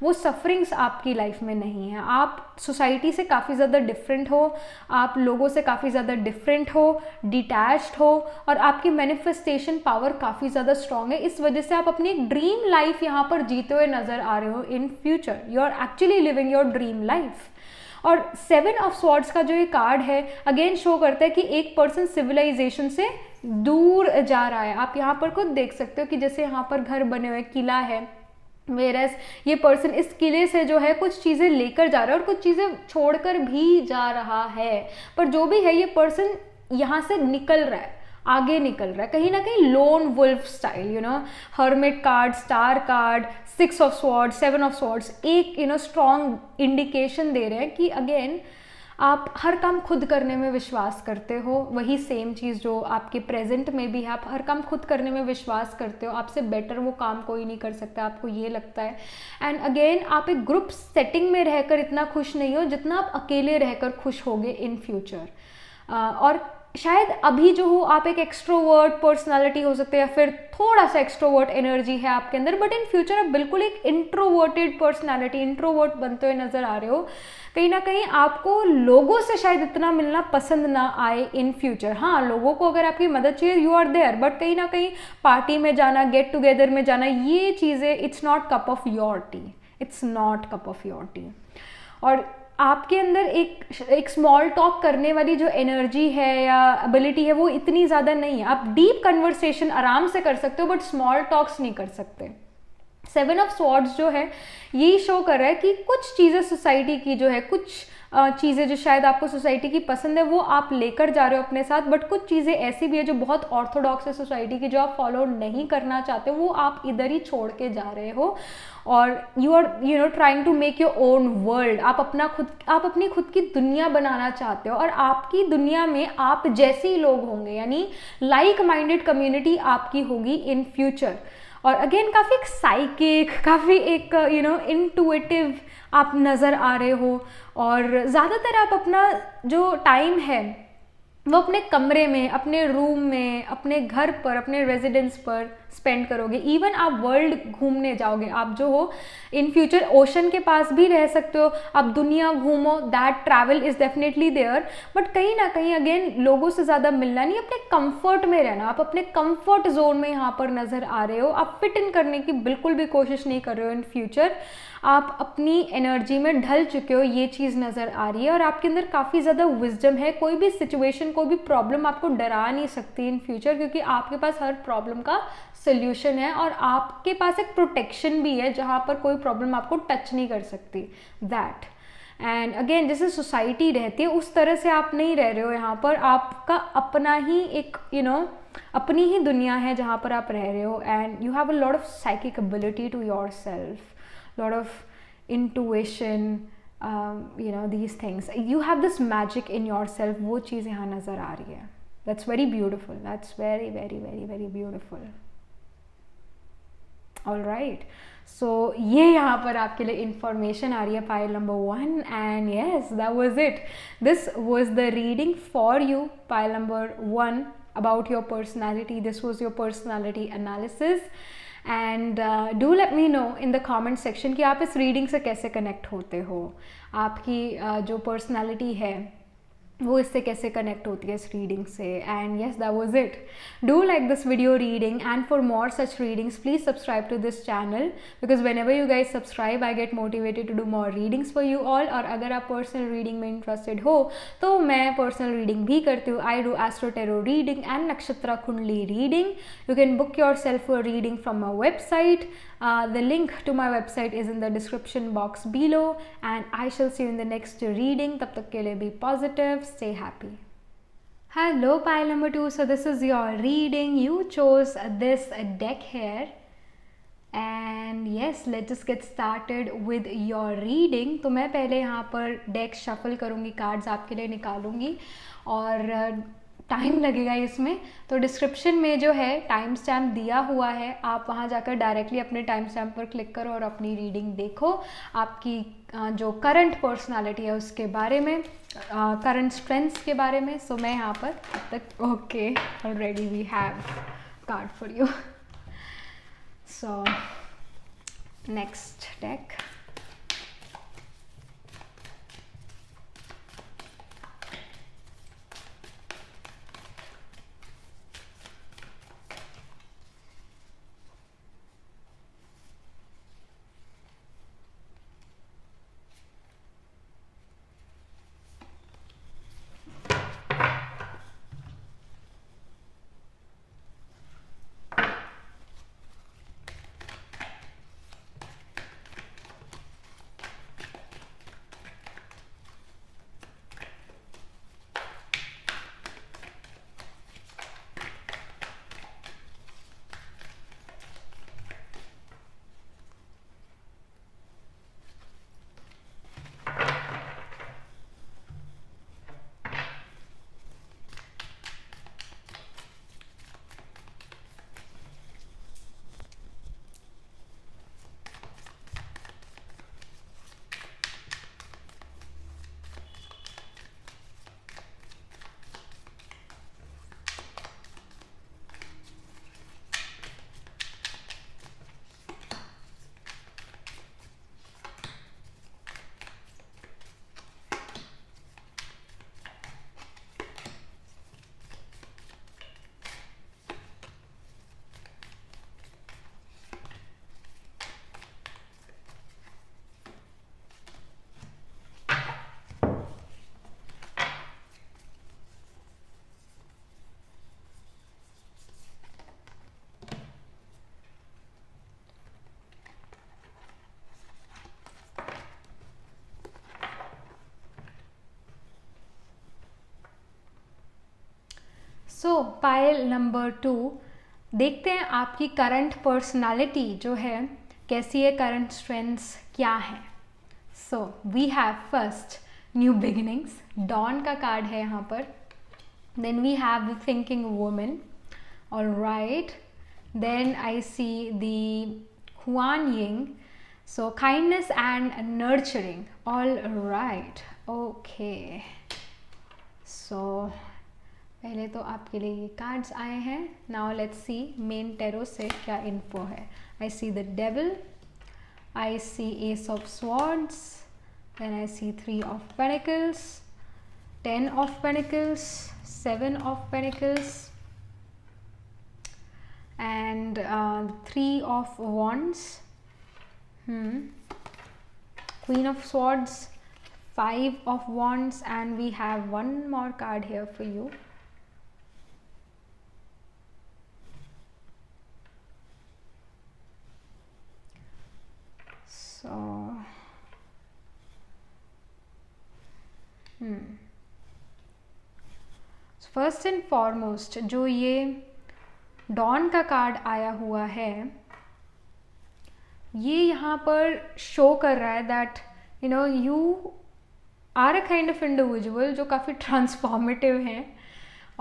वो सफरिंग्स आपकी लाइफ में नहीं है। आप सोसाइटी से काफ़ी ज़्यादा डिफरेंट हो, आप लोगों से काफ़ी ज़्यादा डिफरेंट हो, डिटैच्ड हो, और आपकी मैनिफेस्टेशन पावर काफ़ी ज़्यादा स्ट्रॉन्ग है। इस वजह से आप अपनी एक ड्रीम लाइफ यहाँ पर जीते हुए नज़र आ रहे हो in future. You are actually living your dream life. और 7 ऑफ स्वॉर्ड्स का जो ये कार्ड है अगेन शो करता है कि एक पर्सन सिविलाइजेशन से दूर जा रहा है। आप यहाँ पर खुद देख सकते हो कि जैसे यहाँ पर घर बने हुए, किला है, वेरस ये पर्सन इस किले से जो है कुछ चीज़ें लेकर जा रहा है और कुछ चीज़ें छोड़कर भी जा रहा है, पर जो भी है ये पर्सन यहाँ से निकल रहा है, आगे निकल रहा है, कहीं ना कहीं lone wolf style. Hermit card, star card, 6 of swords, 7 of swords एक स्ट्रॉन्ग इंडिकेशन दे रहे हैं कि अगेन आप हर काम खुद करने में विश्वास करते हो। वही सेम चीज़ जो आपके प्रेजेंट में भी है, आप हर काम खुद करने में विश्वास करते हो, आपसे बेटर वो काम कोई नहीं कर सकता, आपको ये लगता है। एंड अगेन आप एक ग्रुप सेटिंग में रहकर इतना खुश नहीं हो जितना आप अकेले रहकर खुश होगे इन फ्यूचर। और शायद अभी जो हो आप एक एक्सट्रोवर्ट पर्सनालिटी हो सकते हैं या फिर थोड़ा सा एक्सट्रोवर्ट एनर्जी है आपके अंदर, बट इन फ्यूचर आप बिल्कुल एक इंट्रोवर्टेड पर्सनालिटी, इंट्रोवर्ट बनते हुए नज़र आ रहे हो। कहीं ना कहीं आपको लोगों से शायद इतना मिलना पसंद ना आए इन फ्यूचर। हाँ, लोगों को अगर आपकी मदद चाहिए यू आर देयर, बट कहीं ना कहीं पार्टी में जाना, गेट टुगेदर में जाना, ये चीज़ें it's not cup of your T, it's not cup of your T. और आपके अंदर एक स्मॉल टॉक करने वाली जो एनर्जी है या एबिलिटी है वो इतनी ज़्यादा नहीं है। आप डीप कन्वर्सेशन आराम से कर सकते हो बट स्मॉल टॉक्स नहीं कर सकते। 7 ऑफ स्वॉर्ड्स जो है यही शो कर रहा है कि कुछ चीज़ें सोसाइटी की जो है, कुछ चीज़ें जो शायद आपको सोसाइटी की पसंद है वो आप लेकर जा रहे हो अपने साथ, बट कुछ चीज़ें ऐसी भी है जो बहुत ऑर्थोडॉक्स है सोसाइटी की, जो आप फॉलो नहीं करना चाहते, वो आप इधर ही छोड़ के जा रहे हो और you are trying to make your own world. आप अपनी खुद की दुनिया बनाना चाहते हो और आपकी दुनिया में आप जैसे ही लोग होंगे, यानी लाइक माइंडेड कम्युनिटी आपकी होगी इन फ्यूचर। और अगेन काफ़ी एक साइकिक, काफ़ी एक इंटुइटिव आप नज़र आ रहे हो और ज़्यादातर आप अपना जो टाइम है वो अपने कमरे में, अपने रूम में, अपने घर पर, अपने रेजिडेंस पर स्पेंड करोगे। इवन आप वर्ल्ड घूमने जाओगे, आप जो हो इन फ्यूचर ओशन के पास भी रह सकते हो, आप दुनिया घूमो, that travel is definitely there. But कहीं ना कहीं अगेन लोगों से ज़्यादा मिलना नहीं, अपने कंफर्ट में रहना। आप अपने कंफर्ट जोन में यहाँ पर नज़र आ रहे हो, आप फिट इन करने की बिल्कुल भी कोशिश नहीं कर रहे हो इन फ्यूचर। आप अपनी एनर्जी में ढल चुके हो, ये चीज़ नज़र आ रही है और आपके अंदर काफ़ी ज़्यादा विजडम है। कोई भी सिचुएशन, कोई भी प्रॉब्लम आपको डरा नहीं सकती इन फ्यूचर, क्योंकि आपके पास हर प्रॉब्लम का सोल्यूशन है और आपके पास एक प्रोटेक्शन भी है जहाँ पर कोई प्रॉब्लम आपको टच नहीं कर सकती, दैट। एंड अगेन जैसे सोसाइटी रहती है उस तरह से आप नहीं रह रहे हो यहाँ पर। आपका अपना ही एक अपनी ही दुनिया है जहाँ पर आप रह रहे हो and you have a lot of psychic ability to yourself, lot of intuition, these things, you have this magic in yourself, वो चीज़ यहाँ नज़र आ रही है। That's very beautiful, that's very very very very beautiful. All right, so ये यहाँ पर आपके लिए information आ रही है pile number 1 and yes, that was it. This was the reading for you, pile number 1, about your personality. This was your personality analysis. And do let me know in the comment section कि आप इस reading से कैसे connect होते हो, आपकी जो personality है वो इससे कैसे कनेक्ट होती है इस रीडिंग से। And yes, that was it. Do like this video reading and for more such readings please subscribe to this channel, because whenever you guys subscribe I get motivated to do more readings for you all. और अगर आप personal reading में interested हो तो मैं personal reading भी करती हूँ। I do astro tarot reading and Nakshatra Kundli reading. You can book yourself for reading from my website. The link to my website is in the description box below and I shall see you in the next reading. तब तक के लिए be positive, stay happy. Hello pile number 2. So this is your reading. You chose this deck here and yes, let's just get started with your reading. तो मैं पहले यहाँ पर deck shuffle करूँगी, कार्ड्स आपके लिए निकालूँगी और टाइम लगेगा इसमें, तो डिस्क्रिप्शन में जो है टाइम स्टैम्प दिया हुआ है, आप वहाँ जाकर डायरेक्टली अपने टाइम स्टैम्प पर क्लिक करो और अपनी रीडिंग देखो, आपकी जो करंट पर्सनालिटी है उसके बारे में, करंट स्ट्रेंथ्स के बारे में। सो मैं यहाँ पर तक okay, already we have card for you. So next deck, so pile number 2, देखते हैं आपकी करंट पर्सनालिटी जो है कैसी है, करंट स्ट्रेंथ्स क्या है. So we have first new beginnings, dawn का कार्ड है यहाँ पर. Then we have the thinking woman. Alright, then I see the Huan Ying. So kindness and nurturing. All right. Okay. So पहले तो आपके लिए ये कार्ड्स आए हैं. Now let's see main tarot से क्या इन्फो है. I see the devil. I see ace of swords. Then I see 3 of pentacles, 10 of pentacles, 7 of pentacles, and 3 of wands. Queen of swords, 5 of wands, and we have one more card here for you. So first and foremost जो ये don का card आया हुआ है, ये यहाँ पर show कर रहा है that you know you are a kind of individual जो काफ़ी ट्रांसफॉर्मेटिव हैं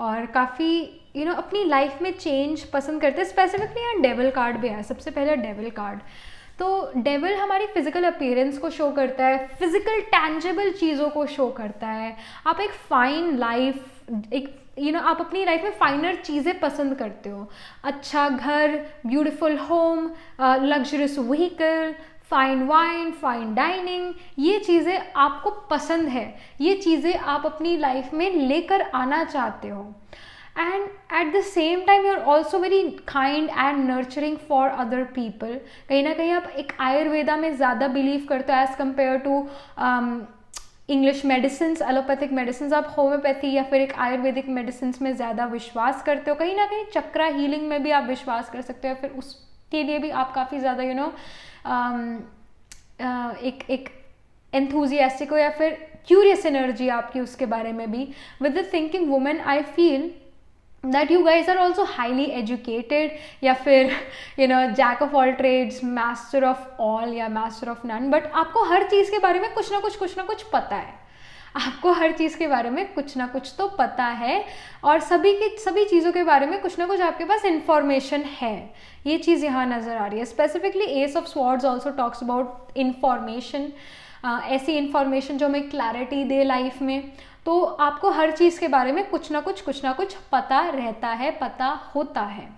और काफ़ी यू नो अपनी लाइफ में चेंज पसंद करते हैं. स्पेसिफिकली यहाँ डेविल कार्ड भी है. सबसे पहले डेविल कार्ड. तो डेविल हमारी फिजिकल अपीयरेंस को शो करता है, फिजिकल टैंजिबल चीज़ों को शो करता है. आप एक फाइन लाइफ, एक आप अपनी लाइफ में फाइनर चीज़ें पसंद करते हो. अच्छा घर, beautiful home, luxurious vehicle, fine wine, fine dining, ये चीज़ें आपको पसंद है. ये चीज़ें आप अपनी लाइफ में लेकर आना चाहते हो. And at the same time you are also very kind and nurturing for other people. कहीं ना कहीं आप एक आयुर्वेदा में ज़्यादा बिलीव करते हो as compare to English medicine, allopathic medicine. आप होम्योपैथी या फिर एक आयुर्वेदिक मेडिसिन में ज़्यादा विश्वास करते हो. कहीं ना कहीं चक्रा हीलिंग में भी आप विश्वास कर सकते हो, फिर उसके लिए भी आप काफ़ी ज़्यादा एक एंथुजियास्टिक हो या फिर क्यूरियस एनर्जी आपकी उसके बारे में भी. With the thinking women I feel that you guys are also highly educated या फिर jack of all trades, master of all या मास्टर ऑफ नन. बट आपको हर चीज़ के बारे में कुछ ना कुछ पता है. आपको हर चीज़ के बारे में कुछ ना कुछ तो पता है और सभी चीज़ों के बारे में कुछ ना कुछ आपके पास इंफॉर्मेशन है. ये चीज़ यहाँ नज़र आ रही है. Specifically S of swords also talks about information. ऐसी इंफॉर्मेशन जो हमें क्लैरिटी दे लाइफ में. तो आपको हर चीज़ के बारे में कुछ ना कुछ पता रहता है, पता होता है.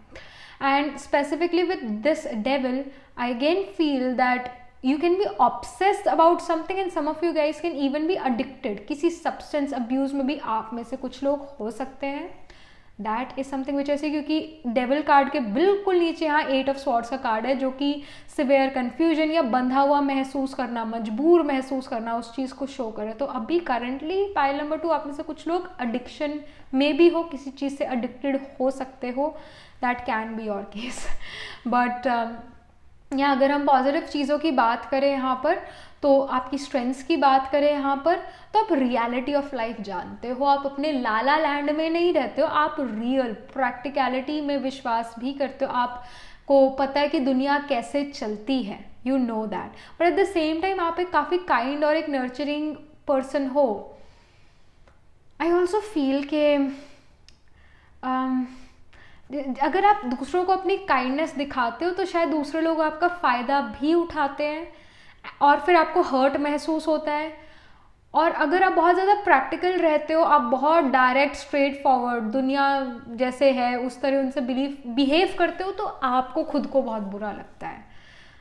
And specifically with this devil I again feel that you can be obsessed about something and some of you guys can even be addicted. किसी substance abuse में भी आप में से कुछ लोग हो सकते हैं. That is something which I say, क्योंकि डेविल कार्ड के बिल्कुल नीचे यहाँ 8 of swords का कार्ड है जो कि सिवियर कन्फ्यूजन या बंधा हुआ महसूस करना, मजबूर महसूस करना, उस चीज़ को शो करे. तो अभी करंटली पाइल नंबर 2 आप में से कुछ लोग एडिक्शन में भी हो, किसी चीज़ से एडिक्टेड हो सकते हो. That can be your case. But यहाँ अगर हम पॉजिटिव चीज़ों की बात करें यहाँ पर, तो आपकी स्ट्रेंथ्स की बात करें यहाँ पर, तो आप रियलिटी ऑफ लाइफ जानते हो. आप अपने लाला लैंड में नहीं रहते हो, आप रियल प्रैक्टिकलिटी में विश्वास भी करते हो. आपको पता है कि दुनिया कैसे चलती है, you know that. But at the same time आप एक काफ़ी काइंड और एक नर्चरिंग पर्सन हो. आई ऑल्सो फील के अगर आप दूसरों को अपनी काइंडनेस दिखाते हो तो शायद दूसरे लोग आपका फ़ायदा भी उठाते हैं और फिर आपको हर्ट महसूस होता है. और अगर आप बहुत ज़्यादा प्रैक्टिकल रहते हो, आप बहुत डायरेक्ट स्ट्रेट फॉरवर्ड दुनिया जैसे है उस तरह उनसे बिहेव करते हो, तो आपको खुद को बहुत बुरा लगता है.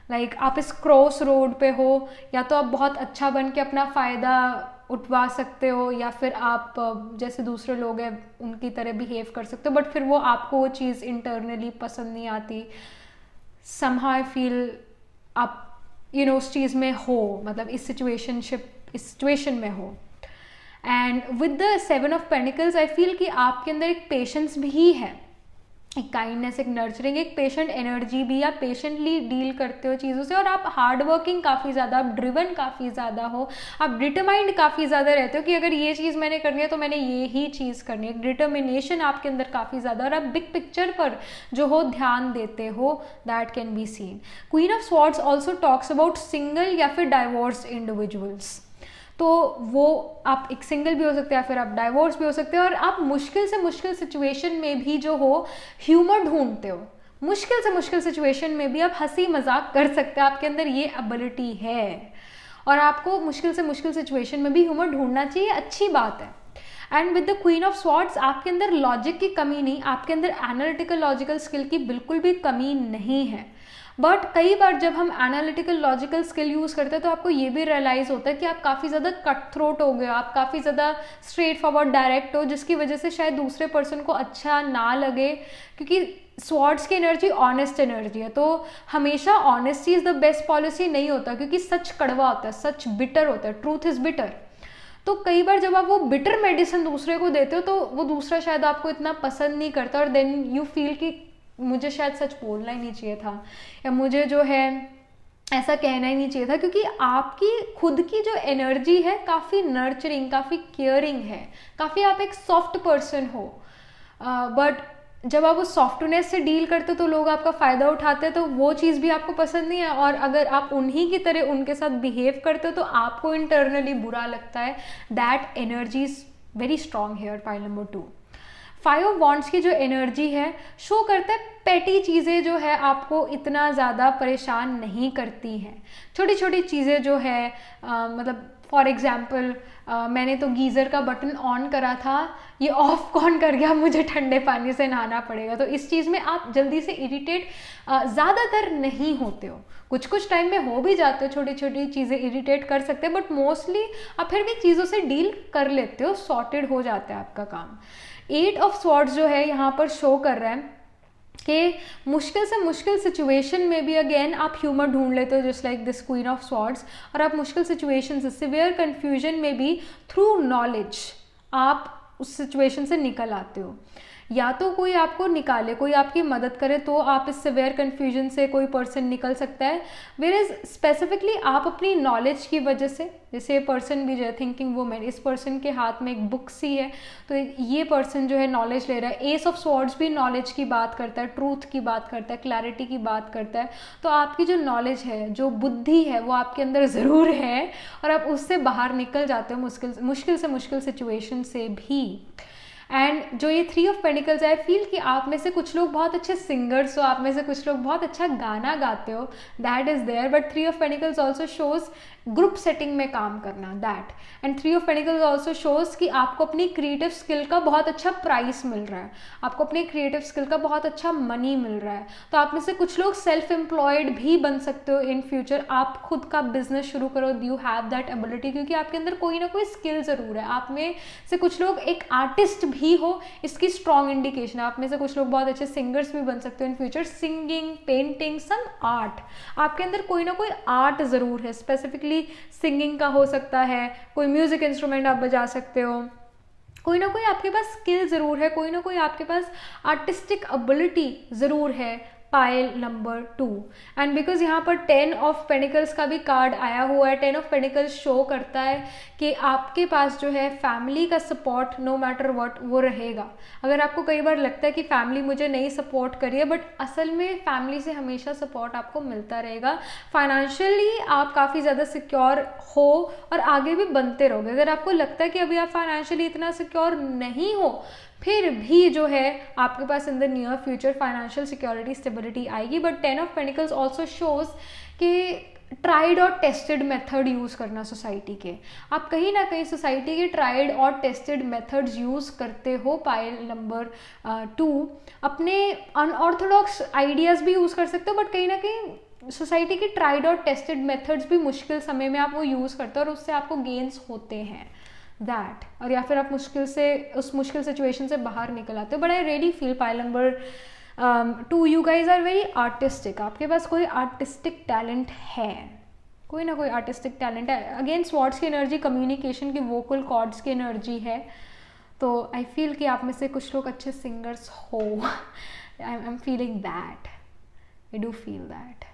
लाइक आप इस क्रॉस रोड पे हो, या तो आप बहुत अच्छा बन के अपना फ़ायदा उठवा सकते हो या फिर आप जैसे दूसरे लोग हैं उनकी तरह बिहेव कर सकते हो, बट फिर वो आपको वो चीज़ इंटरनली पसंद नहीं आती. समहाउ आई फील आप उस चीज़ में हो, मतलब इस सिचुएशन में हो. And with the 7 of Pentacles I feel कि आपके अंदर एक पेशेंस भी है. एक काइंडनेस, एक नर्चरिंग, एक पेशेंट एनर्जी भी, आप पेशेंटली डील करते हो चीज़ों से, और आप हार्ड वर्किंग काफ़ी ज़्यादा, आप ड्रिवन काफ़ी ज़्यादा हो, आप डिटरमाइंड काफ़ी ज़्यादा रहते हो कि अगर ये चीज़ मैंने करनी है तो मैंने ये ही चीज़ करनी है। डिटर्मिनेशन आपके अंदर काफ़ी ज़्यादा, और आप बिग पिक्चर पर जो हो ध्यान देते हो, that can be scene. Queen of swords also talks about single या फिर डाइवोर्स्ड इंडिविजुअल्स। तो वो आप एक सिंगल भी हो सकते हैं या फिर आप डाइवोर्स भी हो सकते हैं, और आप मुश्किल से मुश्किल सिचुएशन में भी जो हो ह्यूमर ढूंढते हो। मुश्किल से मुश्किल सिचुएशन में भी आप हंसी मजाक कर सकते हैं, आपके अंदर ये एबिलिटी है, और आपको मुश्किल से मुश्किल सिचुएशन में भी ह्यूमर ढूंढना चाहिए, अच्छी बात है। And with the queen of swords आपके अंदर लॉजिक की कमी नहीं, आपके अंदर एनालिटिकल लॉजिकल स्किल की बिल्कुल भी कमी नहीं है। बट कई बार जब हम एनालिटिकल लॉजिकल स्किल यूज़ करते हैं तो आपको ये भी रियलाइज़ होता है कि आप काफ़ी ज़्यादा कट थ्रोट हो गए हो, आप काफ़ी ज़्यादा स्ट्रेट फॉरवर्ड डायरेक्ट हो, जिसकी वजह से शायद दूसरे पर्सन को अच्छा ना लगे, क्योंकि स्वॉर्ड्स की एनर्जी ऑनेस्ट एनर्जी है। तो हमेशा honesty is the best policy नहीं होता, क्योंकि सच कड़वा होता है, सच बिटर होता है, ट्रूथ इज़ बिटर। तो कई बार जब आप वो बिटर मेडिसिन दूसरे को देते हो तो वो दूसरा शायद आपको इतना पसंद नहीं करता, और देन यू फील कि मुझे शायद सच बोलना ही नहीं चाहिए था, या मुझे जो है ऐसा कहना ही नहीं चाहिए था, क्योंकि आपकी खुद की जो एनर्जी है काफ़ी नर्चरिंग, काफ़ी केयरिंग है, काफ़ी आप एक सॉफ्ट पर्सन हो। बट जब आप उस सॉफ्टनेस से डील करते हो तो लोग आपका फ़ायदा उठाते हैं, तो वो चीज़ भी आपको पसंद नहीं है, और अगर आप उन्हीं की तरह उनके साथ बिहेव करते हो तो आपको इंटरनली बुरा लगता है। That energy is very strong here, pile number 2। 5 of wands की जो एनर्जी है शो करता है पेटी चीज़ें जो है आपको इतना ज़्यादा परेशान नहीं करती हैं। छोटी छोटी चीज़ें जो है मतलब फॉर एग्जाम्पल मैंने तो गीज़र का बटन ऑन करा था, ये ऑफ कौन कर गया, मुझे ठंडे पानी से नहाना पड़ेगा। तो इस चीज़ में आप जल्दी से इरिटेट ज़्यादातर नहीं होते हो, कुछ कुछ टाइम में हो भी जाते हो, छोटी छोटी चीज़ें इरिटेट कर सकते हैं, बट मोस्टली आप फिर भी चीज़ों से डील कर लेते हो, सॉर्टेड हो जाता है आपका काम। 8 ऑफ स्वॉर्ड्स जो है यहाँ पर शो कर रहा है कि मुश्किल से मुश्किल सिचुएशन में भी अगेन आप ह्यूमर ढूंढ लेते हो, just like this queen of swords, और आप मुश्किल सिचुएशन से, सिवियर कन्फ्यूजन में भी थ्रू नॉलेज आप उस सिचुएशन से निकल आते हो। या तो कोई आपको निकाले, कोई आपकी मदद करे, तो आप इस सिवियर कन्फ्यूजन से कोई पर्सन निकल सकता है। वेयर इज स्पेसिफिकली आप अपनी नॉलेज की वजह से, जैसे पर्सन भी जो है थिंकिंग वुमेन, इस पर्सन के हाथ में एक बुक सी है, तो ये पर्सन जो है नॉलेज ले रहा है। एस ऑफ स्वॉर्ड्स भी नॉलेज की बात करता है, ट्रूथ की बात करता है, क्लैरिटी की बात करता है। तो आपकी जो नॉलेज है, जो बुद्धि है, वो आपके अंदर ज़रूर है, और आप उससे बाहर निकल जाते हो मुश्किल से मुश्किल सिचुएशन से भी। एंड जो ये 3 ऑफ पेंटिकल्स है, आई फील कि आप में से कुछ लोग बहुत अच्छे सिंगर्स हो, आप में से कुछ लोग बहुत अच्छा गाना गाते हो, that is there. But 3 of pentacles also shows group setting में काम करना, that. And 3 of pentacles also shows कि आपको अपनी क्रिएटिव स्किल का बहुत अच्छा प्राइस मिल रहा है, आपको अपनी क्रिएटिव स्किल का बहुत अच्छा मनी मिल रहा है। तो आप में से कुछ लोग सेल्फ एम्प्लॉयड भी बन सकते हो इन फ्यूचर, आप खुद का बिजनेस शुरू करो, यू हैव दैट एबिलिटी, क्योंकि आपके अंदर कोई ना कोई स्किल ज़रूर है। आप में से कुछ लोग एक आर्टिस्ट भी हो, इसकी स्ट्रॉन्ग इंडिकेशन है। आप में से कुछ लोग बहुत अच्छे सिंगर्स भी बन सकते हो in future, singing, painting, some art, आपके अंदर कोई ना कोई आर्ट ज़रूर है। स्पेसिफिकली सिंगिंग का हो सकता है, कोई म्यूजिक इंस्ट्रूमेंट आप बजा सकते हो, कोई ना कोई आपके पास स्किल ज़रूर है, कोई ना कोई आपके पास आर्टिस्टिक एबिलिटी ज़रूर है, पाइल नंबर 2। एंड बिकॉज यहाँ पर 10 ऑफ पेंटिकल्स का भी कार्ड आया हुआ है, 10 ऑफ पेंटिकल्स शो करता है कि आपके पास जो है फैमिली का सपोर्ट नो मैटर व्हाट वो रहेगा। अगर आपको कई बार लगता है कि फैमिली मुझे नहीं सपोर्ट करी है, बट असल में फैमिली से हमेशा सपोर्ट आपको मिलता रहेगा। फाइनेंशियली आप काफ़ी ज़्यादा सिक्योर हो और आगे भी बनते रहोगे। अगर आपको लगता है कि अभी आप फाइनेंशियली इतना सिक्योर नहीं हो, फिर भी जो है आपके पास in the near future financial security, stability आएगी। But 10 of pentacles also shows कि ट्राइड और टेस्टेड मेथड यूज़ करना सोसाइटी के, आप कहीं ना कहीं सोसाइटी के ट्राइड और टेस्टेड मेथड्स यूज़ करते हो। पाइल नंबर 2 अपने अनऑर्थोडॉक्स आइडियाज़ भी यूज़ कर सकते हो, बट कहीं ना कहीं सोसाइटी की ट्राइड और टेस्टेड मेथड्स भी मुश्किल समय में आप वो यूज़ करते हो और उससे आपको गेन्स होते हैं, दैट। और या फिर आप उस मुश्किल सिचुएशन से बाहर निकल आते हो। But I really feel pile number 2 you guys are very artistic, आपके पास कोई आर्टिस्टिक टैलेंट है, कोई ना कोई आर्टिस्टिक टैलेंट है। अगेन स्वॉर्ड्स की एनर्जी कम्युनिकेशन की, वोकल कॉर्ड्स की एनर्जी है, तो आई फील कि आप में से कुछ लोग अच्छे सिंगर्स हो। I'm feeling that. I do feel that.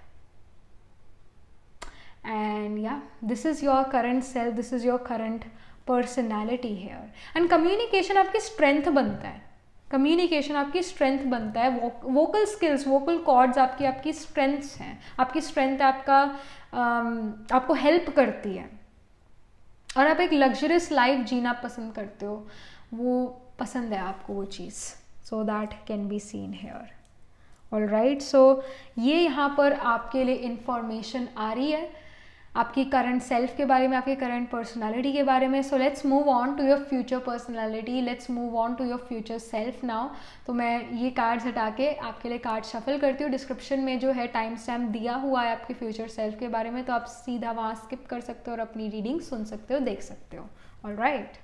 And yeah, this is your current self, this is your current personality here. And communication आपकी strength बनता है, कम्युनिकेशन आपकी स्ट्रेंथ बनता है. वोकल स्किल्स, वोकल कॉर्ड्स आपकी स्ट्रेंथ्स हैं, आपकी स्ट्रेंथ आपका आपको हेल्प करती है. और आप एक लग्जरियस लाइफ जीना पसंद करते हो, वो पसंद है आपको वो चीज़. So that can be seen here. Alright, so ये यहाँ पर आपके लिए इंफॉर्मेशन आ रही है आपकी करंट सेल्फ के बारे में, आपकी करंट पर्सनालिटी के बारे में. So let's move on to your future personality, let's move on to your future self now. तो मैं ये कार्ड्स हटा के आपके लिए कार्ड शफल करती हूँ. डिस्क्रिप्शन में जो है टाइम स्टैम्प दिया हुआ है आपके फ्यूचर सेल्फ के बारे में, तो आप सीधा वहाँ स्किप कर सकते हो और अपनी रीडिंग सुन सकते हो, देख सकते हो. ऑलराइट.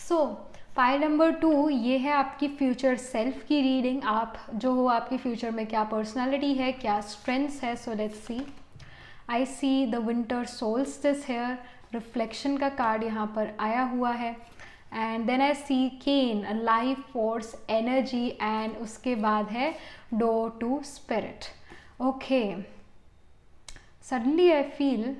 सो पाइल नंबर 2 ये है आपकी फ्यूचर सेल्फ की रीडिंग. आप जो हो आपकी फ्यूचर में क्या पर्सनालिटी है, क्या स्ट्रेंथ्स है. So let's see. I see the winter solstice here. Reflection का कार्ड यहाँ पर आया हुआ है. And then I see Ken, life force, energy. And उसके बाद है door to spirit. Okay, suddenly I feel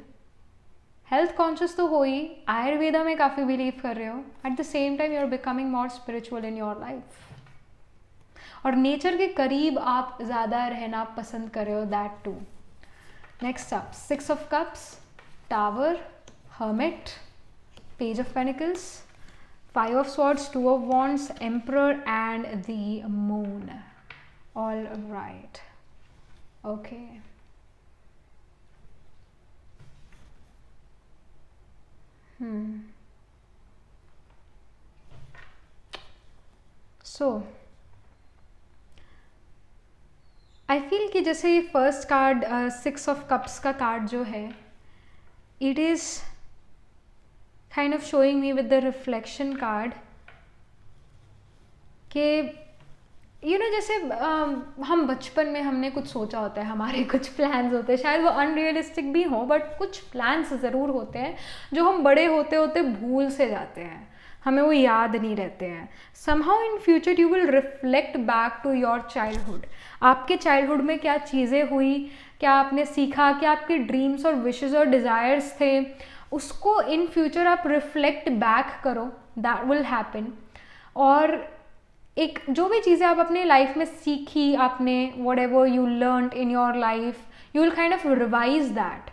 health conscious तो हो ही, आयुर्वेदा में काफ़ी बिलीव कर रहे हो. At the same time you are becoming more spiritual in your life. और नेचर के करीब आप ज़्यादा रहना पसंद कर रहे हो, that too. Next up 6 of cups, tower, hermit, page of pentacles, 5 of swords, 2 of wands, emperor and the moon. All right. Okay, so I feel कि जैसे ये फर्स्ट कार्ड 6 ऑफ कप्स का कार्ड जो है, it is kind of showing me with the reflection card कि you know जैसे हम बचपन में हमने कुछ सोचा होता है, हमारे कुछ प्लान्स होते हैं, शायद वो अनरियलिस्टिक भी हों, बट कुछ प्लान्स ज़रूर होते हैं जो हम बड़े होते होते भूल से जाते हैं, हमें वो याद नहीं रहते हैं. Somehow in future you will reflect back to your childhood. आपके चाइल्डहुड में क्या चीज़ें हुई, क्या आपने सीखा, क्या आपके ड्रीम्स और विशेज़ और डिज़ायर्स थे, उसको इन फ्यूचर आप रिफ्लेक्ट बैक करो. That will happen. और एक जो भी चीज़ें आप अपने लाइफ में सीखी आपने, what ever you learned in your life, you will kind of revise that,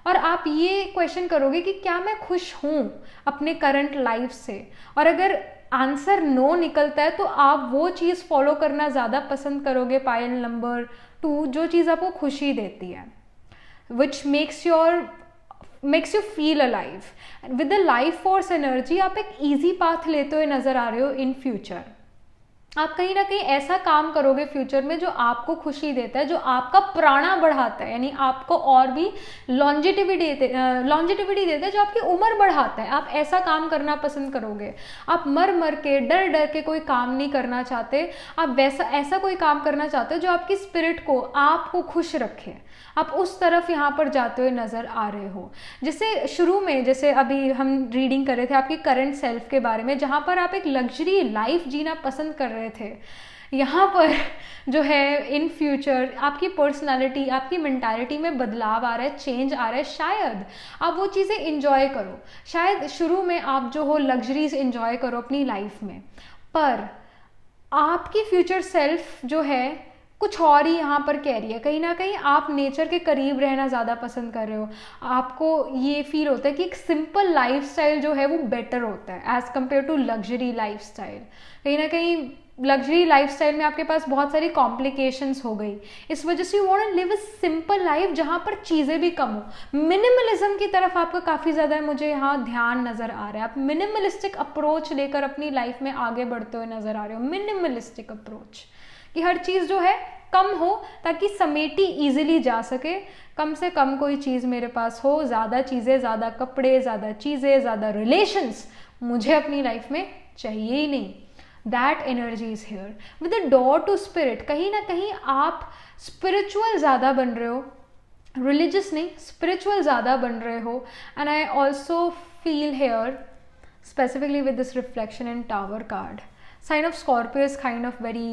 और आप ये क्वेश्चन करोगे कि क्या मैं खुश हूँ अपने करंट लाइफ से, और अगर आंसर नो निकलता है तो आप वो चीज़ फॉलो करना ज़्यादा पसंद करोगे, पायल नंबर 2, जो चीज़ आपको खुशी देती है, which makes you feel alive with the life force energy. आप एक ईजी पाथ लेते हुए नजर आ रहे हो इन फ्यूचर। आप कहीं ना कहीं ऐसा काम करोगे फ्यूचर में जो आपको खुशी देता है, जो आपका प्राणा बढ़ाता है, यानी आपको और भी लॉन्जिटिविटी देता है, जो आपकी उम्र बढ़ाता है। आप ऐसा काम करना पसंद करोगे। आप मर मर के डर डर के कोई काम नहीं करना चाहते, आप ऐसा कोई काम करना चाहते हो जो आपकी स्पिरिट को, आपको खुश रखे। आप उस तरफ यहाँ पर जाते हुए नज़र आ रहे हो। जैसे शुरू में, जैसे अभी हम रीडिंग कर रहे थे आपकी करंट सेल्फ के बारे में, जहाँ पर आप एक लग्जरी लाइफ जीना पसंद कर रहे थे, यहाँ पर जो है इन फ्यूचर आपकी पर्सनालिटी, आपकी मेंटालिटी में बदलाव आ रहा है, चेंज आ रहा है। शायद आप वो चीज़ें इंजॉय करो, शायद शुरू में आप जो हो लग्जरीज इंजॉय करो अपनी लाइफ में, पर आपकी फ्यूचर सेल्फ जो है कुछ और ही यहाँ पर कह रही है। कहीं ना कहीं आप नेचर के करीब रहना ज़्यादा पसंद कर रहे हो। आपको ये फील होता है कि एक सिंपल लाइफस्टाइल जो है वो बेटर होता है as compare to luxury lifestyle. कहीं ना कहीं लग्जरी लाइफस्टाइल में आपके पास बहुत सारी कॉम्प्लिकेशंस हो गई, इस वजह से you want to live a simple life जहाँ पर चीज़ें भी कम हो। मिनिमलिज्म की तरफ आपका काफ़ी ज़्यादा मुझे यहाँ ध्यान नज़र आ रहा है। आप मिनिमलिस्टिक अप्रोच लेकर अपनी लाइफ में आगे बढ़ते हुए नज़र आ रहे हो। मिनिमलिस्टिक अप्रोच कि हर चीज़ जो है कम हो ताकि समेटी इजीली जा सके, कम से कम कोई चीज़ मेरे पास हो। ज़्यादा चीज़ें, ज़्यादा कपड़े, ज़्यादा चीज़ें, ज़्यादा रिलेशंस मुझे अपनी लाइफ में चाहिए ही नहीं। That energy is here with the door to spirit. कहीं ना कहीं आप स्पिरिचुअल ज़्यादा बन रहे हो, रिलीजियस नहीं, स्पिरिचुअल ज़्यादा बन रहे हो। And I also feel here specifically with this reflection in tower card, sign of Scorpio is kind of very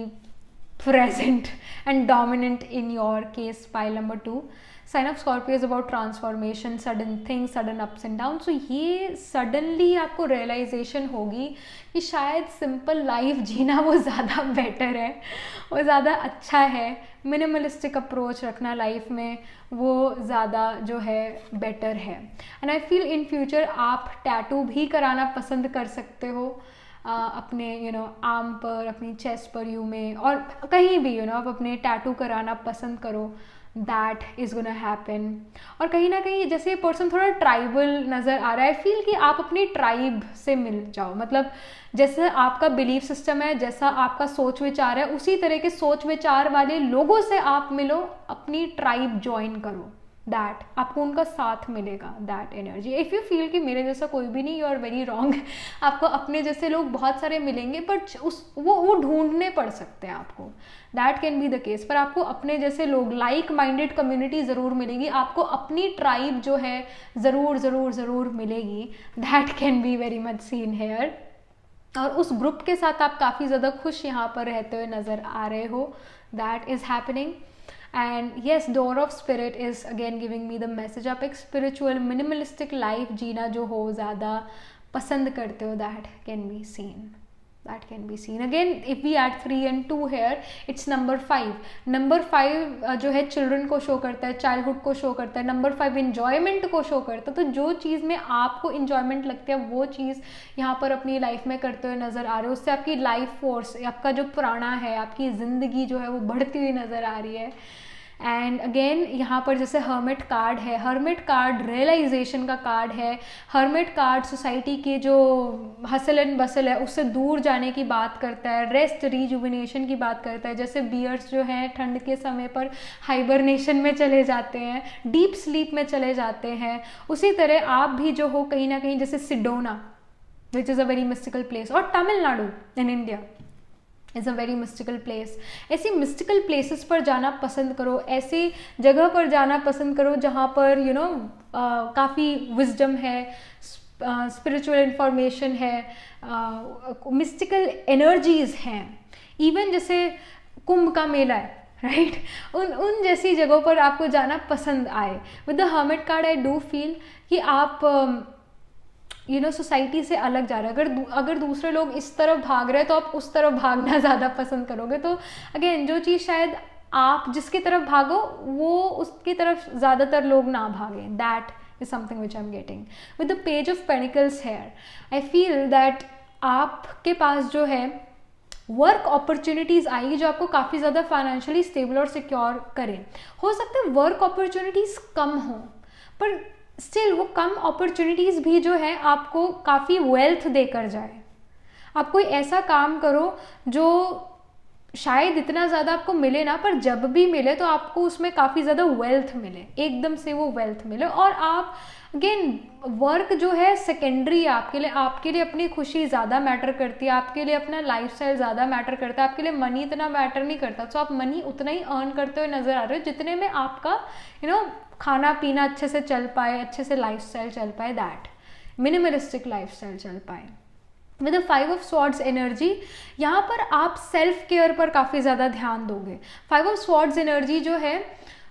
present and dominant in your case, pile number 2. Sign of Scorpio is about transformation, sudden things, sudden ups and downs. So ये suddenly आपको realization होगी कि शायद simple life जीना वो ज़्यादा better है, वो ज़्यादा अच्छा है। minimalistic approach रखना life में वो ज़्यादा जो है better है। And I feel in future आप tattoo भी कराना पसंद कर सकते हो अपने आर्म पर, अपनी चेस्ट पर, यू में, और कहीं भी आप अपने टैटू कराना पसंद करो। That is gonna happen. और कहीं ना कहीं जैसे ये पर्सन थोड़ा ट्राइबल नज़र आ रहा है, फील कि आप अपनी ट्राइब से मिल जाओ। मतलब जैसे आपका बिलीफ सिस्टम है, जैसा आपका सोच विचार है, उसी तरह के सोच विचार वाले लोगों से आप मिलो, अपनी ट्राइब ज्वाइन करो। दैट आपको उनका साथ मिलेगा, that energy. If you feel कि मेरे जैसा कोई भी नहीं, यू आर वेरी रॉन्ग। आपको अपने जैसे लोग बहुत सारे मिलेंगे, बट वो ढूंढने पड़ सकते हैं आपको। That can be the case. पर आपको अपने जैसे लोग, लाइक माइंडेड कम्युनिटी ज़रूर मिलेगी, आपको अपनी ट्राइब जो है ज़रूर ज़रूर ज़रूर मिलेगी। That can be very much seen here. और उस ग्रुप के साथ आप काफ़ी ज़्यादा खुश यहाँ पर रहते हुए नज़र आ रहे हो। That is happening. And yes, door of spirit is again giving me the message. आप एक स्पिरिचुअल मिनिमलिस्टिक लाइफ जीना जो हो ज़्यादा पसंद करते हो। That can be seen, that can be seen. Again if we add 3 and 2 here, it's number 5। Number 5 जो है चिल्ड्रन को शो करता है, चाइल्डहुड को शो करता है। नंबर 5 इन्जॉयमेंट को शो करता है। तो जो चीज़ में आपको इन्जॉयमेंट लगती है वो चीज़ यहाँ पर अपनी लाइफ में करते हुए नज़र आ रहे हो। उससे आपकी लाइफ फोर्स, आपका जो प्राणा है, आपकी ज़िंदगी जो है वो बढ़ती हुई नज़र आ रही है। एंड अगेन यहाँ पर जैसे हर्मिट कार्ड है, हर्मिट कार्ड रियलाइजेशन का कार्ड है। हर्मिट कार्ड सोसाइटी के जो हसल एंड बसल है उससे दूर जाने की बात करता है, रेस्ट रिजुविनेशन की बात करता है। जैसे बियर्स जो हैं ठंड के समय पर हाइबरनेशन में चले जाते हैं, डीप स्लीप में चले जाते हैं, उसी तरह आप भी जो हो कहीं ना कहीं, जैसे Sedona which is a very mystical place, और Tamil Nadu in India is a very mystical place. ऐसी मिस्टिकल प्लेसेस पर जाना पसंद करो, ऐसी जगह पर जाना पसंद करो जहाँ पर काफ़ी विजडम है, स्पिरिचुअल इंफॉर्मेशन है, मिस्टिकल एनर्जीज़ हैं। इवन जैसे कुंभ का मेला है, राइट, उन जैसी जगहों पर आपको जाना पसंद आए। With the hermit card I do feel कि आप सोसाइटी से अलग जा रहे हैं। अगर दूसरे लोग इस तरफ भाग रहे हैं तो आप उस तरफ भागना ज़्यादा पसंद करोगे। तो अगेन जो चीज़ शायद आप जिसकी तरफ भागो वो उसकी तरफ ज़्यादातर लोग ना भागें। That is something which I am getting with the page of pentacles here. I feel that आपके पास जो है वर्क अपॉर्चुनिटीज़ आएगी जो आपको काफ़ी ज़्यादा फाइनेंशियली स्टेबल और सिक्योर करें। हो सकता है वर्क अपॉर्चुनिटीज़ कम हो, पर स्टिल वो कम अपॉर्चुनिटीज़ भी जो है आपको काफ़ी वेल्थ देकर जाए। आप कोई ऐसा काम करो जो शायद इतना ज़्यादा आपको मिले ना, पर जब भी मिले तो आपको उसमें काफ़ी ज़्यादा वेल्थ मिले, एकदम से वो वेल्थ मिले। और आप अगेन वर्क जो है सेकेंडरी है आपके लिए अपनी खुशी ज़्यादा मैटर करती है, आपके लिए अपना लाइफस्टाइल ज़्यादा मैटर करता है, आपके लिए मनी इतना मैटर नहीं करता। तो आप मनी उतना ही अर्न करते हुए नज़र आ रहे हो जितने में आपका खाना पीना अच्छे से चल पाए, अच्छे से लाइफस्टाइल चल पाए, दैट मिनिमलिस्टिक लाइफस्टाइल चल पाए। With the 5 of swords energy, यहाँ पर आप सेल्फ केयर पर काफ़ी ज़्यादा ध्यान दोगे। 5 ऑफ स्वॉर्ड्स एनर्जी जो है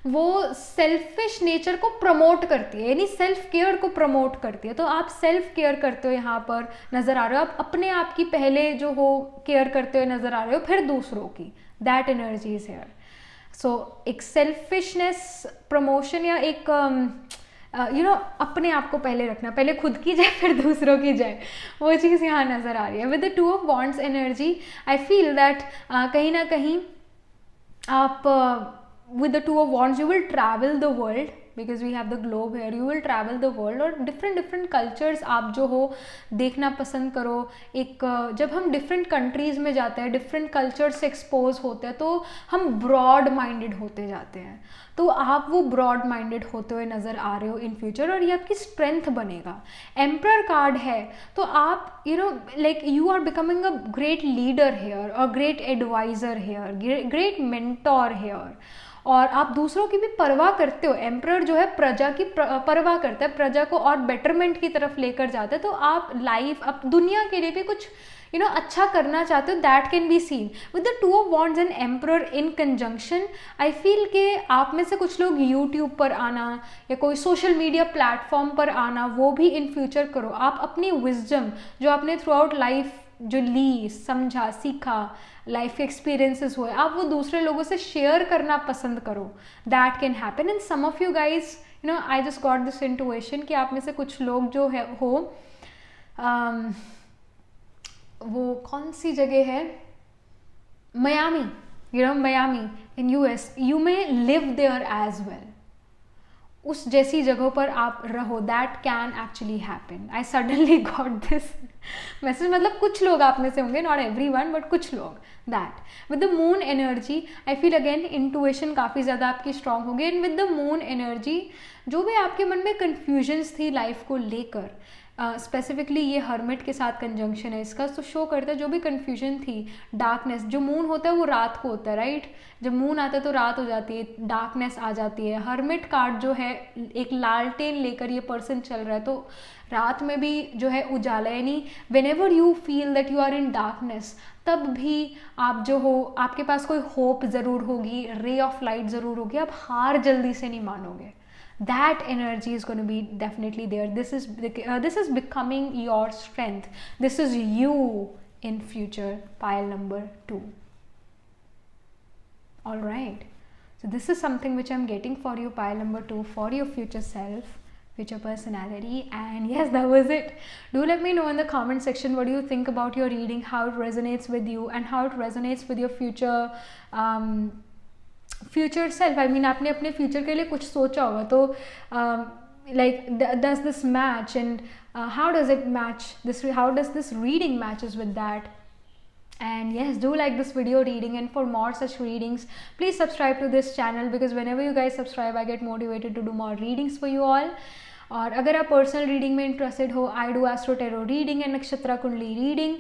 वो सेल्फिश नेचर को प्रमोट करती है, यानी सेल्फ केयर को प्रमोट करती है। तो आप सेल्फ केयर करते हो यहाँ पर नज़र आ रहे हो, आप अपने आप की पहले जो हो केयर करते हुए नज़र आ रहे हो, फिर दूसरों की। That energy is here. So एक सेल्फिशनेस प्रमोशन या एक अपने आप को पहले रखना, पहले खुद की जाए फिर दूसरों की जाए, वो चीज़ यहाँ नज़र आ रही है। With the 2 of wands energy I feel that कहीं ना कहीं आप with the 2 of wands you will travel the world because we have the globe here. You will travel the world और different cultures आप जो हो देखना पसंद करो। जब हम different countries में जाते हैं, different cultures से expose होते हैं, तो हम broad minded होते जाते हैं। तो आप वो broad minded होते हुए नज़र आ रहे हो in future, और ये आपकी strength बनेगा। Emperor card है तो आप like you are becoming a great leader here or great advisor here, great mentor here। और आप दूसरों की भी परवाह करते हो। एम्परर जो है प्रजा की परवाह करता है, प्रजा को और बेटरमेंट की तरफ लेकर जाता है। तो आप आप दुनिया के लिए भी कुछ अच्छा करना चाहते हो। That can be seen with the 2 of wands and emperor in conjunction. I feel के आप में से कुछ लोग यूट्यूब पर आना या कोई सोशल मीडिया प्लेटफॉर्म पर आना, वो भी इन फ्यूचर करो। आप अपनी विजडम जो आपने थ्रू आउट लाइफ जो ली, समझा, सीखा, लाइफ एक्सपीरियंसेस हुए, आप वो दूसरे लोगों से शेयर करना पसंद करो। That can happen in some of you guys. I just got this intuition कि आप में से कुछ लोग जो है वो कौन सी जगह है, Miami, Miami in US, you may live there as well. उस जैसी जगहों पर आप रहो। That can actually happen. I suddenly got this message, मतलब कुछ लोग आप में से होंगे, नॉट एवरीवन बट कुछ लोग। That with the moon energy I feel again intuition काफ़ी ज़्यादा आपकी स्ट्रांग होगी। And with the moon energy जो भी आपके मन में कन्फ्यूजन्स थी लाइफ को लेकर, स्पेसिफिकली ये हर्मिट के साथ कंजंक्शन है इसका, तो शो करता है जो भी कन्फ्यूजन थी, डार्कनेस। जो मून होता है वो रात को होता है, राइट? जब मून आता है तो रात हो जाती है, डार्कनेस आ जाती है। हर्मिट कार्ड जो है एक लालटेन लेकर ये पर्सन चल रहा है, तो रात में भी जो है उजाला, यानी whenever you feel that you are in darkness, तब भी आप जो हो आपके पास कोई होप ज़रूर होगी, रे ऑफ लाइट ज़रूर होगी, आप हार जल्दी से नहीं मानोगे। That energy is going to be definitely there. This is becoming your strength. This is you in future, pile number 2. All right, so this is something which I'm getting for you, pile number 2, for your future self, future personality. And yes, that was it. Do let me know in the comment section what do you think about your reading, how it resonates with you and how it resonates with your future self. I mean आपने अपने future के लिए कुछ सोचा होगा, तो like does this match and how does it match this, how does this reading matches with that. And yes, do like this video reading, and for more such readings please subscribe to this channel, because whenever you guys subscribe I get motivated to do more readings for you all. और अगर आप personal reading में interested हो, I do astro tarot reading and Nakshatra Kundli reading,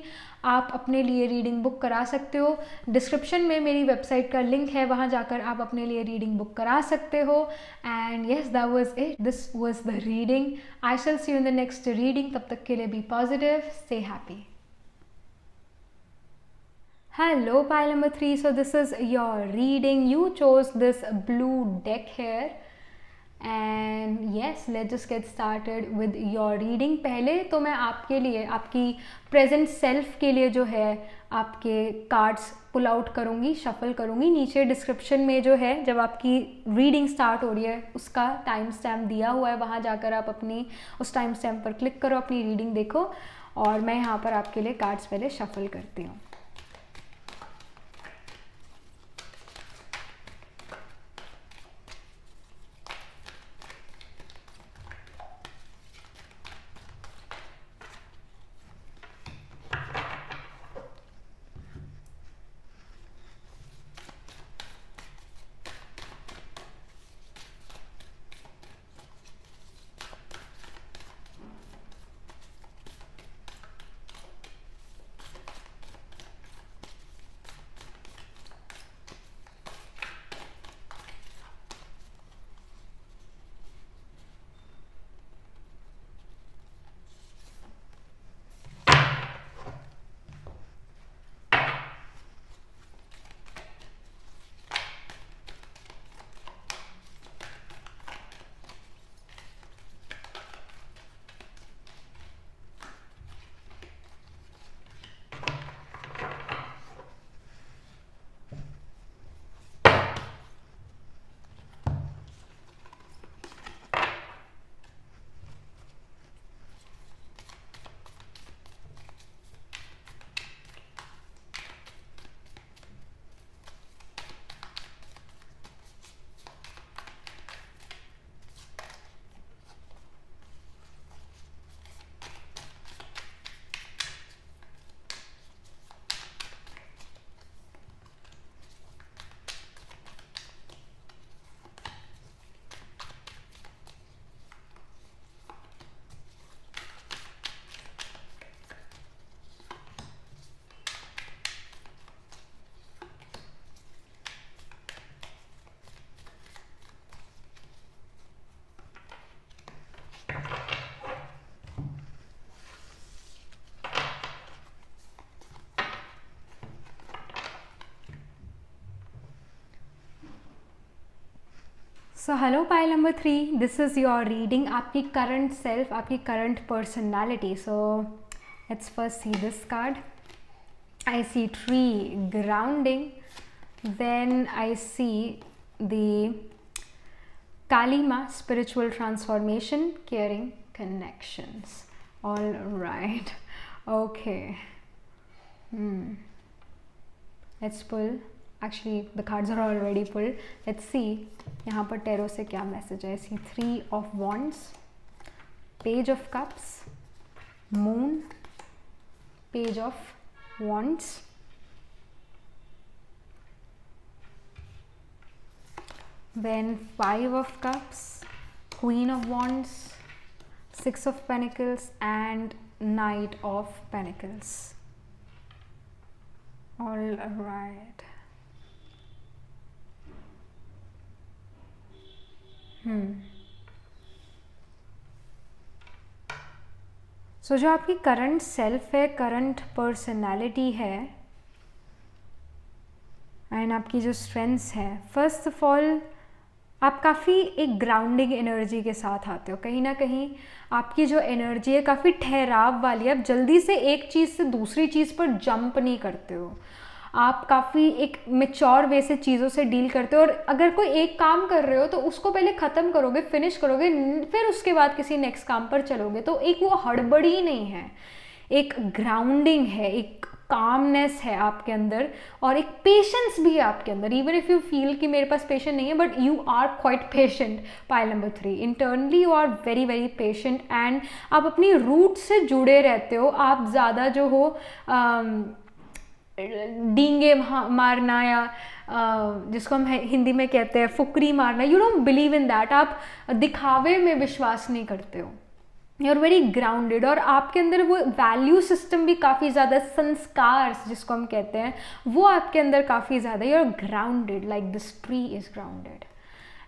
आप अपने लिए reading book करा सकते हो। डिस्क्रिप्शन में मेरी वेबसाइट का लिंक है, वहाँ जाकर आप अपने लिए रीडिंग बुक करा सकते हो। And yes, that was it, this was the reading. I shall see you in the next reading. तब तक के लिए be positive, stay happy. Hello pile number 3, so this is your reading. You chose this blue deck here and yes, let's just get started with your reading. पहले तो मैं आपके लिए, आपकी प्रेजेंट सेल्फ के लिए जो है आपके कार्ड्स पुल आउट करूँगी, शफल करूँगी. नीचे डिस्क्रिप्शन में जो है, जब आपकी रीडिंग स्टार्ट हो रही है उसका टाइम स्टैम्प दिया हुआ है, वहाँ जाकर आप अपनी उस टाइम स्टैम्प पर क्लिक करो, अपनी रीडिंग देखो. और मैं यहाँ पर आपके लिए कार्ड्स पहले शफल करती हूँ. So hello pile number 3, this is your reading. आपकी करंट सेल्फ, आपकी current personality. So let's first see this card. I see tree, grounding. Then I see the Kalima, spiritual transformation, caring, connections. All right. Okay. Let's pull. Actually, the cards are already pulled. Let's see. यहाँ पर tarot से क्या message है? I see 3 of Wands, Page of Cups, Moon, Page of Wands, then 5 of Cups, Queen of Wands, 6 of Pentacles, and Knight of Pentacles. All right. सो जो आपकी current self है, current personality है, and आपकी जो strengths हैं, first of all आप काफ़ी एक ग्राउंडिंग एनर्जी के साथ आते हो. कहीं ना कहीं आपकी जो एनर्जी है काफ़ी ठहराव वाली है. आप जल्दी से एक चीज़ से दूसरी चीज़ पर जंप नहीं करते हो. आप काफ़ी एक मेच्योर वे से चीज़ों से डील करते हो, और अगर कोई एक काम कर रहे हो तो उसको पहले ख़त्म करोगे, फिनिश करोगे, फिर उसके बाद किसी नेक्स्ट काम पर चलोगे. तो एक वो हड़बड़ी नहीं है, एक ग्राउंडिंग है, एक कामनेस है आपके अंदर, और एक पेशेंस भी है आपके अंदर. इवन इफ़ यू फील कि मेरे पास पेशेंट नहीं है, but you are quite patient. Pile number 3, internally you are very very patient, and आप अपनी रूट से जुड़े रहते हो. आप ज़्यादा जो हो डींगे मारना, या जिसको हम हिंदी में कहते हैं फुकरी मारना, you don't believe in that. आप दिखावे में विश्वास नहीं करते हो. यू आर वेरी ग्राउंडेड, और आपके अंदर वो वैल्यू सिस्टम भी काफ़ी ज़्यादा, संस्कार जिसको हम कहते हैं, वो आपके अंदर काफ़ी ज़्यादा. You are grounded like this tree is grounded.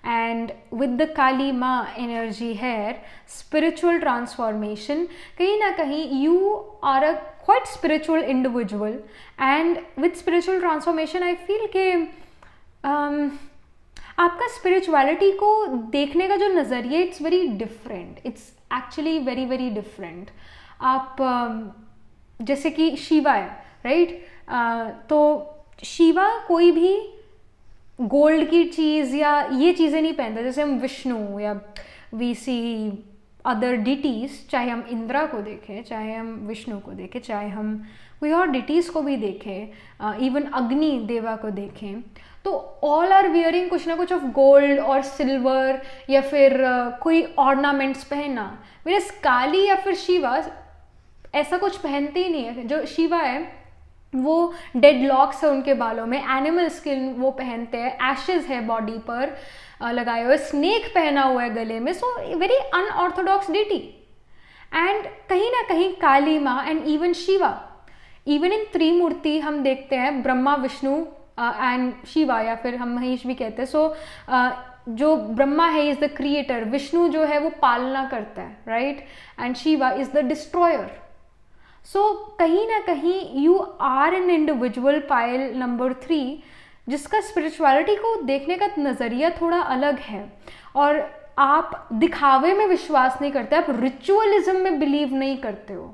And with the Kali Maa energy here, spiritual transformation. कहीं ना कहीं you are a quite spiritual individual, and with spiritual transformation I feel के आपका स्पिरिचुअलिटी को देखने का जो नज़रिया, it's very different, it's actually very very different. आप जैसे कि शिवा है, राइट? तो शिवा कोई भी गोल्ड की चीज़ या ये चीज़ें नहीं पहनता. जैसे हम विष्णु या वी सी अदर डिटीज़, चाहे हम इंद्रा को देखें, चाहे हम विष्णु को देखें, चाहे हम कोई और डिटीज़ को भी देखें, इवन अग्नि देवा को देखें, तो ऑल आर वियरिंग कुछ ना कुछ ऑफ गोल्ड और सिल्वर या फिर कोई ऑर्नामेंट्स पहनना. मेरे काली या फिर शिवा ऐसा कुछ पहनते ही नहीं है. जो शिवा है वो डेड लॉक्स है उनके बालों में, एनिमल स्किन वो पहनते हैं, एशेज है बॉडी पर लगाए हुए, स्नेक पहना हुआ है गले में. So very unorthodox deity. And कहीं ना कहीं Kali Maa and even Shiva, even in Trimurti हम देखते हैं, ब्रह्मा विष्णु एंड शिवा, या फिर हम महेश भी कहते हैं. सो जो ब्रह्मा है इज द क्रिएटर, विष्णु जो है वो पालना करता है, right? And Shiva is the destroyer. So कहीं ना कहीं you are an individual pile number 3 जिसका स्पिरिचुअलिटी को देखने का नज़रिया थोड़ा अलग है. और आप दिखावे में विश्वास नहीं करते, आप रिचुअलिज्म में बिलीव नहीं करते हो,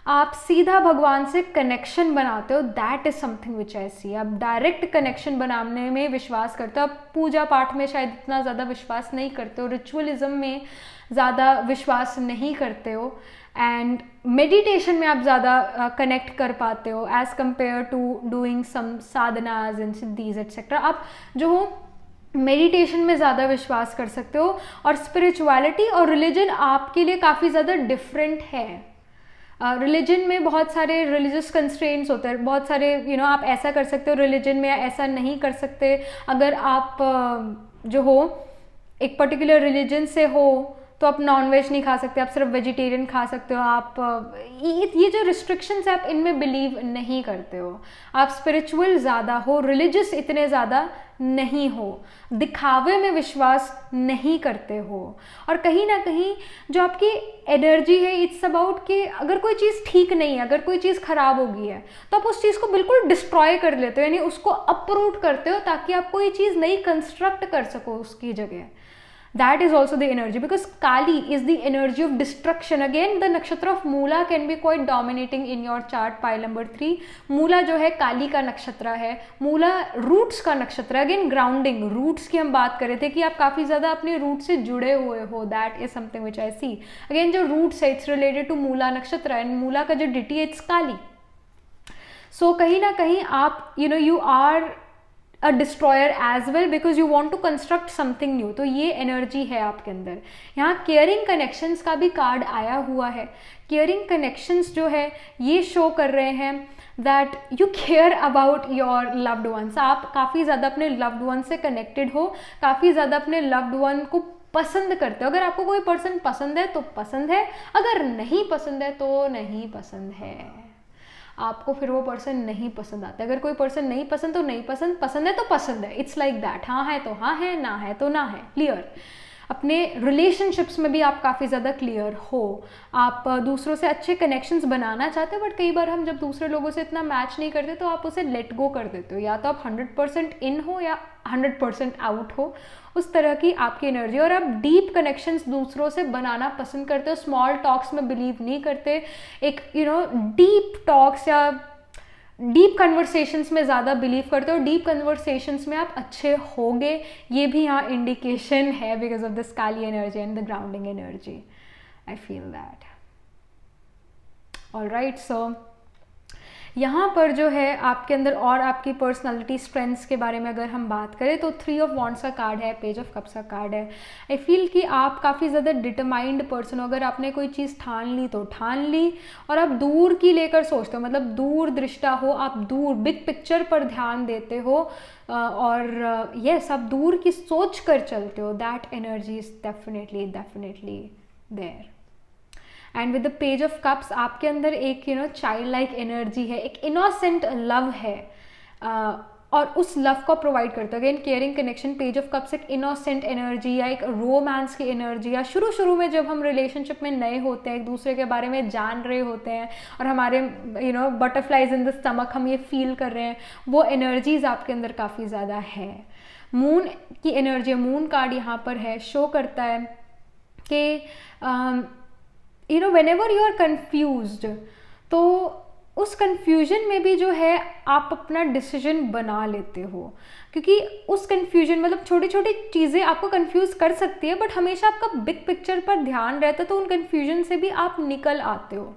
आप सीधा भगवान से कनेक्शन बनाते हो. That is something which I सी. आप डायरेक्ट कनेक्शन बनाने में विश्वास करते हो. आप पूजा पाठ में शायद इतना ज़्यादा विश्वास नहीं करते हो, रिचुअलिज्म में ज़्यादा विश्वास नहीं करते हो, एंड मेडिटेशन में आप ज़्यादा कनेक्ट कर पाते हो as compare to doing some साधनाज एंड सिद्धीज एट्सेट्रा. आप जो हो मेडिटेशन में ज़्यादा विश्वास कर सकते हो. और स्पिरिचुअलिटी और रिलीजन आपके लिए काफ़ी ज़्यादा डिफरेंट है. रिलीजन में बहुत सारे रिलीजियस कंस्ट्रेंट्स होते हैं, बहुत सारे आप ऐसा कर सकते हो रिलीजन में, ऐसा नहीं कर सकते. अगर आप जो हो एक पर्टिकुलर रिलीजन से हो तो आप नॉनवेज नहीं खा सकते, आप सिर्फ वेजिटेरियन खा सकते हो. आप ये जो रिस्ट्रिक्शंस है आप इनमें बिलीव नहीं करते हो. आप स्पिरिचुअल ज़्यादा हो, रिलीजियस इतने ज़्यादा नहीं हो, दिखावे में विश्वास नहीं करते हो. और कहीं ना कहीं जो आपकी एनर्जी है, इट्स अबाउट कि अगर कोई चीज़ ठीक नहीं है, अगर कोई चीज़ ख़राब हो गई है, तो आप उस चीज़ को बिल्कुल डिस्ट्रॉय कर लेते हो, यानी उसको अपरूट करते हो ताकि आप कोई चीज़ नई कंस्ट्रक्ट कर सको उसकी जगह. That is also the energy, because Kali is the energy of destruction. Again, the nakshatra of Moola can be quite dominating in your chart, pile number 3. Moola जो है काली का नक्षत्र है, मूला रूट्स का नक्षत्र है. अगेन ग्राउंडिंग, रूट्स की हम बात कर रहे थे कि आप काफ़ी ज़्यादा अपने रूट से जुड़े हुए हो. That is something which I see. Again जो रूट्स है it's related to Mula nakshatra, and मूला का जो डिटी है इट्स काली. सो कहीं ना कहीं आप you are a destroyer as well, because you want to construct something new. तो ये एनर्जी है आपके अंदर. यहाँ केयरिंग कनेक्शंस का भी कार्ड आया हुआ है. केयरिंग कनेक्शंस जो है ये शो कर रहे हैं that you care about your loved ones. आप काफ़ी ज़्यादा अपने लव्ड वन से कनेक्टेड हो, काफ़ी ज़्यादा अपने लव्ड वन को पसंद करते हो. अगर आपको कोई पर्सन पसंद है तो पसंद है, अगर नहीं पसंद है तो नहीं पसंद है. आपको फिर वो पर्सन नहीं पसंद आता. अगर कोई पर्सन नहीं पसंद तो नहीं पसंद, पसंद है तो पसंद है. It's like that. हाँ है तो हाँ है, ना है तो ना है. क्लियर. अपने रिलेशनशिप्स में भी आप काफ़ी ज़्यादा क्लियर हो. आप दूसरों से अच्छे कनेक्शंस बनाना चाहते हो, बट कई बार हम जब दूसरे लोगों से इतना मैच नहीं करते तो आप उसे लेट गो कर देते हो. या तो आप 100% इन हो या 100% आउट हो. उस तरह की आपकी एनर्जी. और आप डीप कनेक्शंस दूसरों से बनाना पसंद करते हो. स्मॉल टॉक्स में बिलीव नहीं करते. एक डीप टॉक्स या डीप कन्वर्सेशंस में ज़्यादा बिलीव करते हो. डीप कन्वर्सेशंस में आप अच्छे होगे, ये भी यहाँ इंडिकेशन है, because of this Kali energy and the grounding energy. I feel that. Alright. So यहाँ पर जो है आपके अंदर और आपकी पर्सनालिटी स्ट्रेंथ्स के बारे में अगर हम बात करें तो 3 ऑफ वॉन्ड्स का कार्ड है, पेज ऑफ कप्स का कार्ड है. आई फील कि आप काफ़ी ज़्यादा डिटरमाइंड पर्सन हो. अगर आपने कोई चीज़ ठान ली तो ठान ली, और आप दूर की लेकर सोचते हो, मतलब दूर दृष्टा हो, आप दूर बिग पिक्चर पर ध्यान देते हो, और यस आप दूर की सोच कर चलते हो. That energy is definitely there. And with the page of cups आपके अंदर एक चाइल्ड लाइक एनर्जी है, एक इनोसेंट लव है, और उस लव को प्रोवाइड करते हो. Again caring connection, page of cups एक इनोसेंट एनर्जी या एक रोमांस की एनर्जी, या शुरू में जब हम रिलेशनशिप में नए होते हैं, एक दूसरे के बारे में जान रहे होते हैं, और हमारे बटरफ्लाइज इन द स्टमक हम ये फील कर रहे हैं, वो एनर्जीज आपके अंदर काफ़ी ज़्यादा है. मून की एनर्जी, मून कार्ड यहाँ पर है, शो करता है कि whenever you are confused, तो उस कन्फ्यूजन में भी जो है आप अपना डिसीजन बना लेते हो, क्योंकि उस कन्फ्यूजन मतलब छोटी छोटी चीज़ें आपको कन्फ्यूज़ कर सकती है, बट हमेशा आपका बिग पिक्चर पर ध्यान रहता है, तो उन कन्फ्यूजन से भी आप निकल आते हो.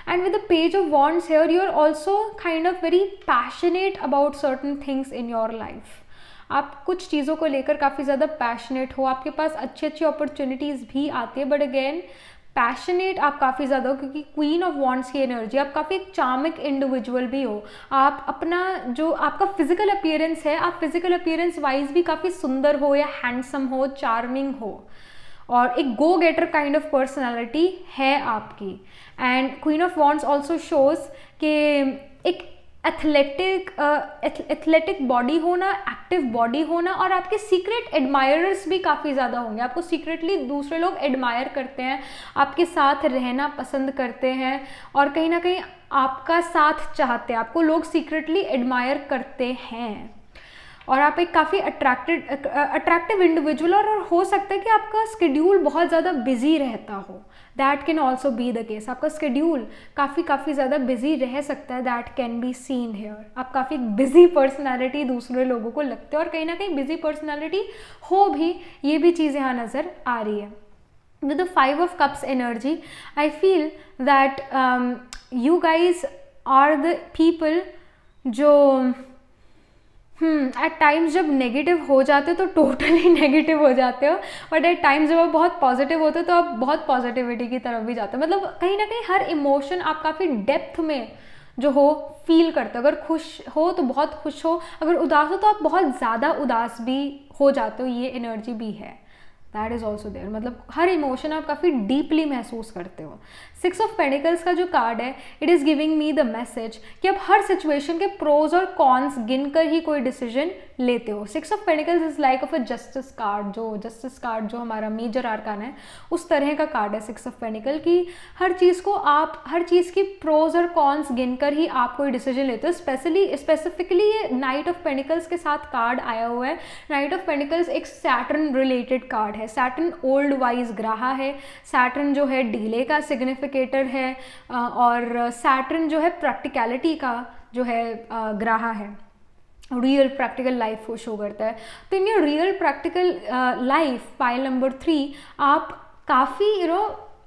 And with the page of wands here, you are also kind of very passionate about certain things in your life. आप कुछ चीज़ों को लेकर काफ़ी ज़्यादा पैशनेट हो, आपके पास अच्छी अच्छी अपॉर्चुनिटीज़ भी आती है, बट अगेन पैशनेट आप काफ़ी ज़्यादा हो, क्योंकि क्वीन ऑफ वॉन्ड्स की एनर्जी, आप काफ़ी एक चार्मिक इंडिविजुअल भी हो. आप अपना जो आपका फिजिकल अपीयरेंस है, आप फिजिकल अपीयरेंस वाइज भी काफ़ी सुंदर हो या हैंडसम हो, चार्मिंग हो, और एक गो गेटर काइंड ऑफ पर्सनैलिटी है आपकी. And queen of wands also shows कि एक एथलेटिक बॉडी होना, एक्टिव बॉडी होना, और आपके सीक्रेट एडमायरर्स भी काफ़ी ज़्यादा होंगे. आपको सीक्रेटली दूसरे लोग एडमायर करते हैं, आपके साथ रहना पसंद करते हैं, और कहीं ना कहीं आपका साथ चाहते हैं, आपको लोग सीक्रेटली एडमायर करते हैं. और आप एक काफ़ी अट्रैक्टिव इंडिविजुअल, और हो सकता है कि आपका स्केड्यूल बहुत ज़्यादा बिजी रहता हो. That can also be the case. आपका स्केड्यूल काफ़ी ज़्यादा बिजी रह सकता है. That can be seen hair. आप काफ़ी बिजी पर्सनैलिटी दूसरे लोगों को लगते हो, और कहीं ना कहीं बिजी पर्सनैलिटी हो भी, ये भी चीज़ यहाँ नज़र आ रही है. With the 5 of Cups energy, I feel that you guys are the people जो एट टाइम्स जब नेगेटिव हो जाते हो तो टोटली नेगेटिव हो जाते हो, बट एट टाइम्स जब आप बहुत पॉजिटिव होते हो तो आप बहुत पॉजिटिविटी की तरफ भी जाते हो. मतलब कहीं ना कहीं हर इमोशन आप काफ़ी डेप्थ में जो हो फील करते हो. अगर खुश हो तो बहुत खुश हो, अगर उदास हो तो आप बहुत ज़्यादा उदास भी हो जाते हो. ये एनर्जी भी है, दैट इज़ ऑल्सो देयर. मतलब हर इमोशन आप काफ़ी डीपली महसूस करते हो. 6 ऑफ पेडिकल्स का जो कार्ड है, it is giving me the message कि आप हर सिचुएशन के प्रोज और कॉन्स गिनकर ही कोई डिसीजन लेते हो. 6 of pentacles is like of a justice card. जो जस्टिस कार्ड जो हमारा मेजर आर्कान है, उस तरह का कार्ड है 6 ऑफ पेडिकल की. हर चीज़ को आप, हर चीज़ की प्रोज और कॉन्स गिनकर ही आप कोई डिसीजन लेते हो. स्पेसिफिकली ये नाइट ऑफ पेडिकल्स के साथ कार्ड आया हुआ है. नाइट ऑफ पेडिकल्स एक सैटर्न रिलेटेड कार्ड है. सैटर्न ओल्ड वाइज ग्रह है. सैटर्न जो है डिले का सिग्निफिकेटर है, और सैटर्न जो है प्रैक्टिकलिटी का जो है ग्रह है. रियल प्रैक्टिकल लाइफ को शो करता है. तो in your real practical life, pile number 3, आप काफ़ी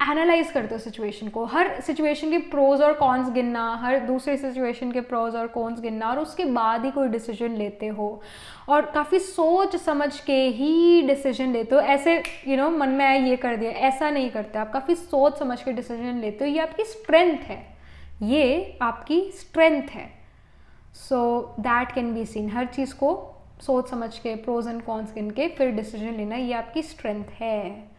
एनालाइज करते हो सिचुएशन को. हर सिचुएशन के प्रोज और कॉन्स गिनना, हर दूसरे सिचुएशन के प्रोज और कॉन्स गिनना, और उसके बाद ही कोई डिसीजन लेते हो, और काफ़ी सोच समझ के ही डिसीजन लेते हो. ऐसे मन में आया ये कर दिया, ऐसा नहीं करते. आप काफ़ी सोच समझ के डिसीजन लेते हो. ये आपकी स्ट्रेंथ है, ये आपकी स्ट्रेंथ है. So that can be seen. हर चीज़ को सोच समझ के, प्रोज एंड कॉन्स गिन के फिर डिसीजन लेना, ये आपकी स्ट्रेंथ है.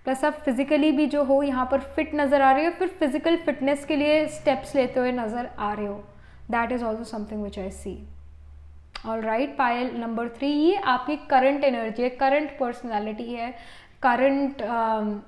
प्लस आप फिजिकली भी जो हो यहाँ पर फिट नज़र आ रहे हो, फिर फिजिकल फिटनेस के लिए स्टेप्स लेते हुए नज़र आ रहे हो. That is also something which I see. All right, pile number 3, ये आपकी करंट एनर्जी है, करंट पर्सनैलिटी है, करंट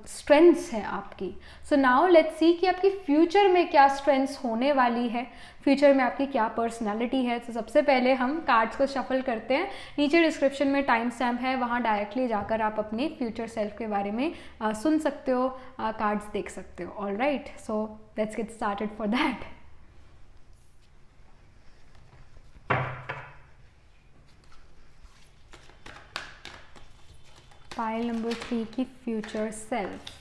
स्ट्रेंथ्स है आपकी. सो नाउ लेट्स सी कि आपकी फ्यूचर में क्या स्ट्रेंथ्स होने वाली है, फ्यूचर में आपकी क्या पर्सनालिटी है. तो सबसे पहले हम कार्ड्स को शफल करते हैं. नीचे डिस्क्रिप्शन में टाइम स्टैम्प है, वहाँ डायरेक्टली जाकर आप अपने फ्यूचर सेल्फ के बारे में सुन सकते हो, कार्ड्स देख सकते हो. All right, so let's get started for that. Pile number 3 की फ्यूचर सेल्फ.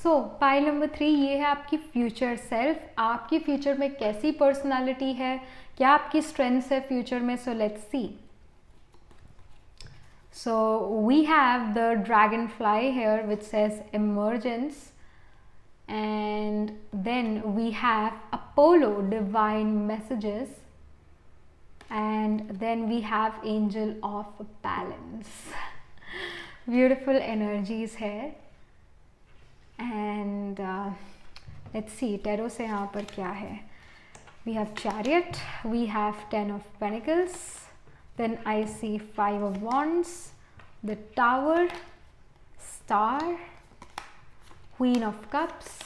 सो पाइल नंबर 3 ये है आपकी फ्यूचर सेल्फ. आपकी फ्यूचर में कैसी पर्सनालिटी है, क्या आपकी स्ट्रेंथ्स है फ्यूचर में. So let's C. So we have the dragonfly here which says emergence, and then we have Apollo, divine messages, and then we have angel of balance. Beautiful energies here. And let's see tarot से यहाँ पर क्या है. We have chariot, we have 10 of pentacles, then I see 5 of wands, the tower, star, queen of cups,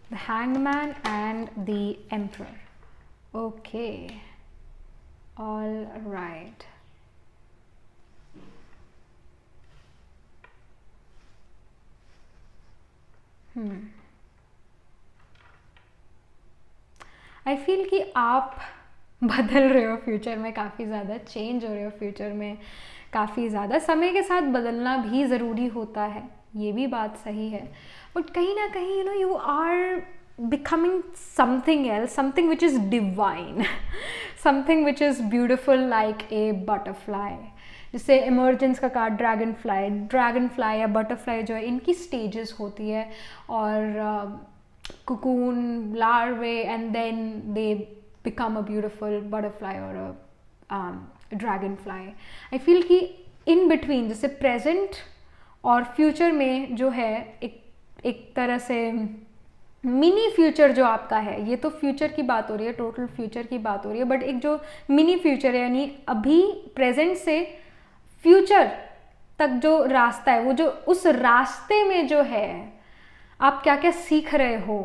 the hangman, and the emperor. Okay, all right. I feel कि आप बदल रहे हो फ्यूचर में, काफ़ी ज़्यादा चेंज हो रहे हो फ्यूचर में, काफ़ी ज़्यादा. समय के साथ बदलना भी ज़रूरी होता है, ये भी बात सही है. बट कहीं ना कहीं you are becoming something else, something which is divine, something which is beautiful like a butterfly. जैसे इमर्जेंस का कार्ड ड्रैगन फ्लाई या बटरफ्लाई जो है, इनकी स्टेजेस होती है, और cocoon, larvae, and then they become a beautiful butterfly or a dragonfly. I feel कि in between, जैसे present और future में जो है, एक तरह से मिनी फ्यूचर जो आपका है, ये तो फ्यूचर की बात हो रही है, टोटल फ्यूचर की बात हो रही है, बट एक जो मिनी फ्यूचर है, यानी अभी प्रेजेंट से फ्यूचर तक जो रास्ता है, वो जो उस रास्ते में जो है आप क्या क्या सीख रहे हो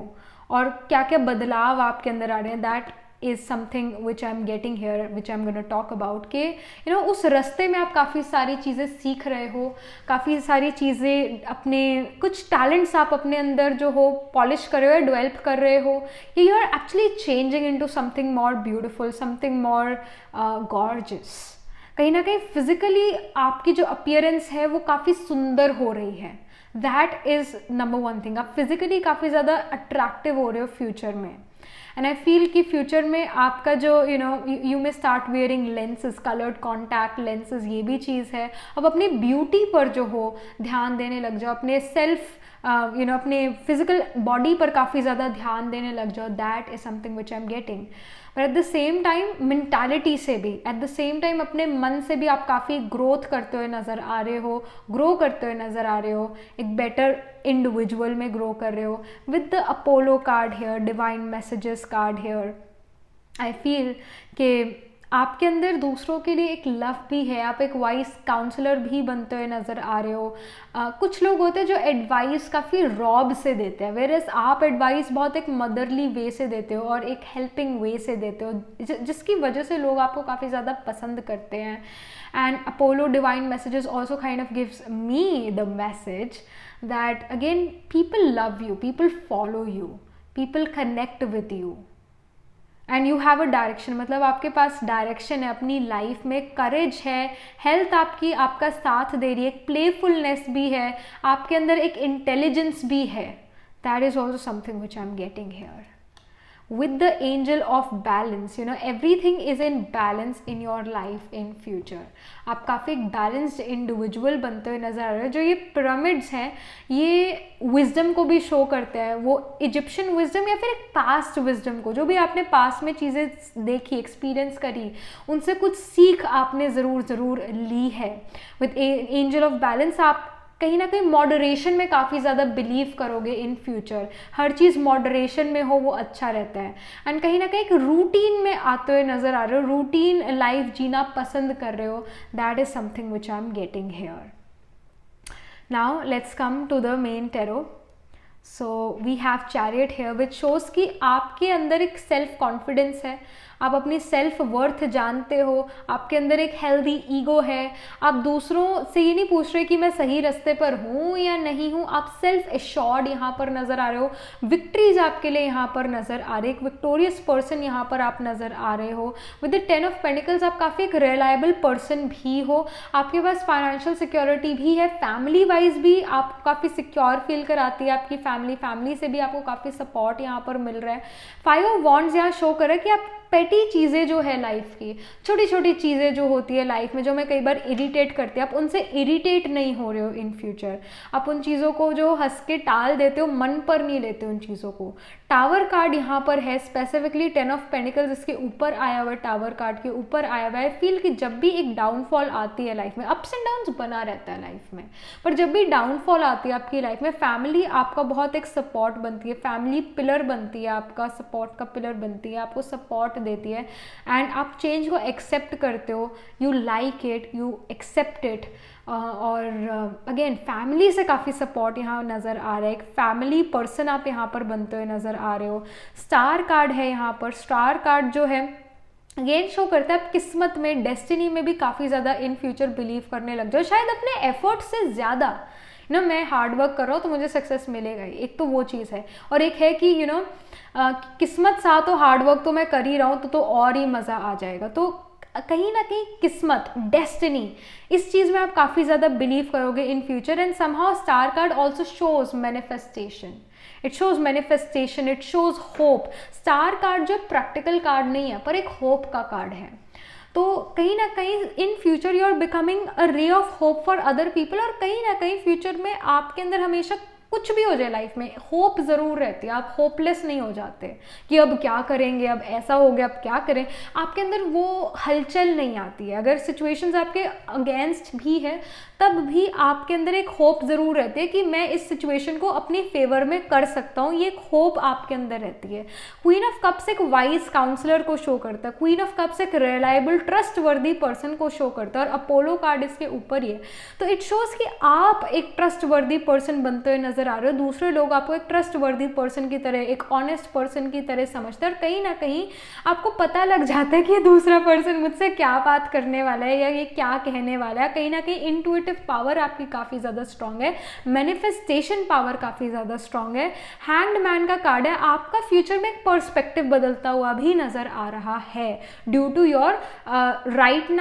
और क्या क्या बदलाव आपके अंदर आ रहे हैं, that is something which I am getting hair, which I am gonna talk about. के उस रास्ते में आप काफ़ी सारी चीज़ें सीख रहे हो, काफ़ी सारी चीज़ें, अपने कुछ टैलेंट्स आप अपने अंदर जो हो पॉलिश कर रहे हो, डेवलप कर रहे हो, you are actually changing into something more beautiful, something more gorgeous. कहीं ना कहीं फिजिकली आपकी जो अपीयरेंस है वो काफ़ी सुंदर हो रही है. That is number 1 thing. आप फिजिकली काफ़ी ज़्यादा अट्रैक्टिव हो रहे हो फ्यूचर में. एंड आई फील कि फ्यूचर में आपका जो you may start wearing lenses, coloured contact lenses, ये भी चीज़ है. अब अपनी ब्यूटी पर जो हो ध्यान देने लग जाओ, अपने सेल्फ अपने फिजिकल बॉडी पर काफ़ी ज़्यादा ध्यान देने लग जाओ. That is something which I am getting. पर at the same time mentality से भी, एट द सेम टाइम अपने मन से भी आप काफ़ी ग्रोथ करते हुए नज़र आ रहे हो, ग्रो करते हुए नज़र आ रहे हो, एक बेटर इंडिविजुअल में ग्रो कर रहे हो. With the Apollo card here, divine messages card here, I feel कि आपके अंदर दूसरों के लिए एक लव भी है. आप एक वाइस काउंसलर भी बनते हुए नज़र आ रहे हो. कुछ लोग होते हैं जो एडवाइस काफ़ी रॉब से देते हैं, वेरएस आप एडवाइस बहुत एक मदरली वे से देते हो और एक हेल्पिंग वे से देते हो, जिसकी वजह से लोग आपको काफ़ी ज़्यादा पसंद करते हैं. And Apollo divine messages also kind of gives me the message that again people love you, people follow you, people connect with you, and you have a direction. मतलब आपके पास डायरेक्शन है अपनी लाइफ में, करेज है, हेल्थ आपकी आपका साथ दे रही है, एक प्लेफुलनेस भी है, आपके अंदर एक इंटेलिजेंस भी है. That is also something which I am getting hair. with the angel of balance, everything is in balance in your life in future. आप काफ़ी एक बैलेंस्ड इंडिविजुअल बनते हुए नज़र आ रहे हो. जो ये पिरामिड्स हैं, ये विजडम को भी शो करते हैं, वो इजिप्शियन विजडम या फिर एक पास्ट विजडम को, जो भी आपने पास्ट में चीज़ें देखी, एक्सपीरियंस करी, उनसे कुछ सीख आपने ज़रूर ली है. विद एंजल ऑफ बैलेंस आप कहीं ना कहीं मॉडरेशन में काफ़ी ज़्यादा बिलीव करोगे in future. Her cheese moderation में हो वो अच्छा रहता है. एंड कहीं ना कहीं एक रूटीन में आते हुए नज़र आ रहे हो, रूटीन लाइफ जीना पसंद कर रहे हो. That is something which I am getting here. Now let's come to the main tarot. So we have chariot here which shows कि आपके अंदर एक सेल्फ कॉन्फिडेंस है, आप अपनी सेल्फ वर्थ जानते हो, आपके अंदर एक हेल्दी ईगो है. आप दूसरों से ये नहीं पूछ रहे कि मैं सही रास्ते पर हूँ या नहीं हूँ, आप सेल्फ एश्योर्ड यहाँ पर नज़र आ रहे हो. विक्ट्रीज आपके लिए यहाँ पर नज़र आ रही है, एक विक्टोरियस पर्सन यहाँ पर आप नज़र आ रहे हो. विद द 10 ऑफ पेंटिकल्स आप काफ़ी एक रिलायबल पर्सन भी हो, आपके पास फाइनेंशियल सिक्योरिटी भी है, फैमिली वाइज भी आप काफ़ी सिक्योर फील कराती है आपकी फैमिली से भी आपको काफ़ी सपोर्ट यहाँ पर मिल रहा है। 5 ऑफ वॉन्ड्स यहाँ शो कर रहा है कि आप पेटी चीज़ें जो है लाइफ की, छोटी छोटी चीज़ें जो होती है लाइफ में, जो हमें कई बार इरिटेट करती है, आप उनसे इरिटेट नहीं हो रहे हो इन फ्यूचर। आप उन चीज़ों को जो हंस के टाल देते हो, मन पर नहीं लेते उन चीज़ों को। टावर कार्ड यहाँ पर है, स्पेसिफिकली 10 ऑफ पेनिकल्स इसके ऊपर आया हुआ है, टावर कार्ड के ऊपर आया हुआ है। फील कि जब भी एक डाउनफॉल आती है लाइफ में, अप्स एंड डाउन्स बना रहता है लाइफ में, पर जब भी डाउनफॉल आती है आपकी लाइफ में, फैमिली आपका बहुत एक सपोर्ट बनती है, फैमिली पिलर बनती है, आपका सपोर्ट का पिलर बनती है, आपको सपोर्ट देती है, एंड आप चेंज को एक्सेप्ट करते हो, you like it, you accept it. और अगेन फैमिली से काफ़ी सपोर्ट यहाँ नज़र आ रहा है, एक फैमिली पर्सन आप यहाँ पर बनते हुए नज़र आ रहे हो। स्टार कार्ड है यहाँ पर, स्टार कार्ड जो है अगेन शो करता है आप किस्मत में, डेस्टिनी में भी काफ़ी ज़्यादा इन फ्यूचर बिलीव करने लग जाओ, शायद अपने एफर्ट से ज़्यादा। मैं हार्ड वर्क कर रहा हूँ तो मुझे सक्सेस मिलेगा ही, एक तो वो चीज़ है, और एक है कि किस्मत साथ हो, हार्ड वर्क तो मैं कर ही रहा हूँ तो और ही मज़ा आ जाएगा। तो कहीं ना कहीं किस्मत, डेस्टिनी, इस चीज़ में आप काफ़ी ज़्यादा बिलीव करोगे in future. And somehow star card also shows manifestation, it shows manifestation, it shows hope. Star card जो प्रैक्टिकल कार्ड नहीं है पर एक होप का कार्ड है, तो कहीं ना कहीं in future you are becoming a ray of hope for other people. और कहीं ना कहीं फ्यूचर में आपके अंदर हमेशा कुछ भी हो जाए लाइफ में, होप ज़रूर रहती है, आप होपलेस नहीं हो जाते कि अब क्या करेंगे, अब ऐसा हो गया, अब क्या करें। आपके अंदर वो हलचल नहीं आती है, अगर सिचुएशंस आपके अगेंस्ट भी है तब भी आपके अंदर एक होप ज़रूर रहती है कि मैं इस सिचुएशन को अपनी फेवर में कर सकता हूँ, ये एक होप आपके अंदर रहती है। क्वीन ऑफ कप्स एक वाइज काउंसलर को शो करता है, क्वीन ऑफ कप्स एक रिलायबल ट्रस्ट वर्दी पर्सन को शो करता है, और अपोलो कार्ड इसके ऊपर ही है। तो इट शोज कि आप एक ट्रस्ट वर्दी पर्सन बनते हुए नजर आ रहे हो, दूसरे लोग आपको एक ट्रस्ट वर्दी पर्सन की तरह, एक ऑनेस्ट पर्सन की तरह समझते हैं, और कहीं ना कहीं आपको पता लग जाता है कि दूसरा पर्सन मुझसे क्या बात करने वाला है या ये क्या कहने वाला है। कहीं ना कहीं इंट्यूटिव पावर आपकी काफ़ी ज़्यादा स्ट्रांग है, मैनिफेस्टेशन पावर काफ़ी ज़्यादा स्ट्रांग है। हैंग्ड मैन का कार्ड है, आपका फ्यूचर में एक पर्सपेक्टिव बदलता हुआ भी नज़र आ रहा है due to your right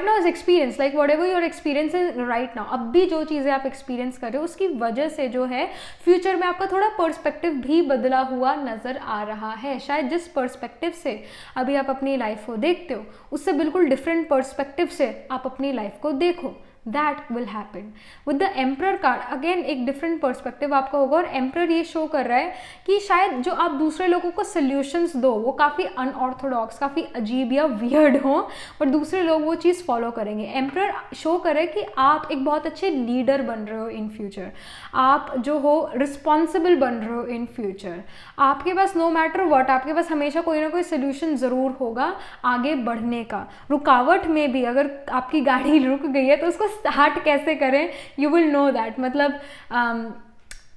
now's experience, like whatever your experience is right now. अब भी जो चीज़ें आप एक्सपीरियंस कर रहे हो उसकी वजह से जो है फ्यूचर में आपका थोड़ा पर्सपेक्टिव भी बदला हुआ नज़र आ रहा है। शायद जिस पर्सपेक्टिव से अभी आप अपनी लाइफ को देखते हो उससे बिल्कुल डिफरेंट पर्सपेक्टिव से आप अपनी लाइफ को देखो, that will happen. With the emperor card again एक डिफरेंट पर्सपेक्टिव आपका होगा, और एम्परर ये शो कर रहा है कि शायद जो आप दूसरे लोगों को सोल्यूशंस दो वो काफ़ी अनऑर्थोडॉक्स, काफ़ी अजीब या वियर्ड हो, और दूसरे लोग वो चीज़ फॉलो करेंगे। एम्परर शो कर रहा है कि आप एक बहुत अच्छे लीडर बन रहे हो इन फ्यूचर, आप जो हो रिस्पॉन्सिबल बन रहे हो इन फ्यूचर। आपके पास नो मैटर व्हाट, आपके पास हमेशा कोई ना कोई सोल्यूशन ज़रूर होगा आगे बढ़ने का। रुकावट में भी अगर आपकी गाड़ी रुक गई है तो उसको स्टार्ट कैसे करें, यू विल नो दैट। मतलब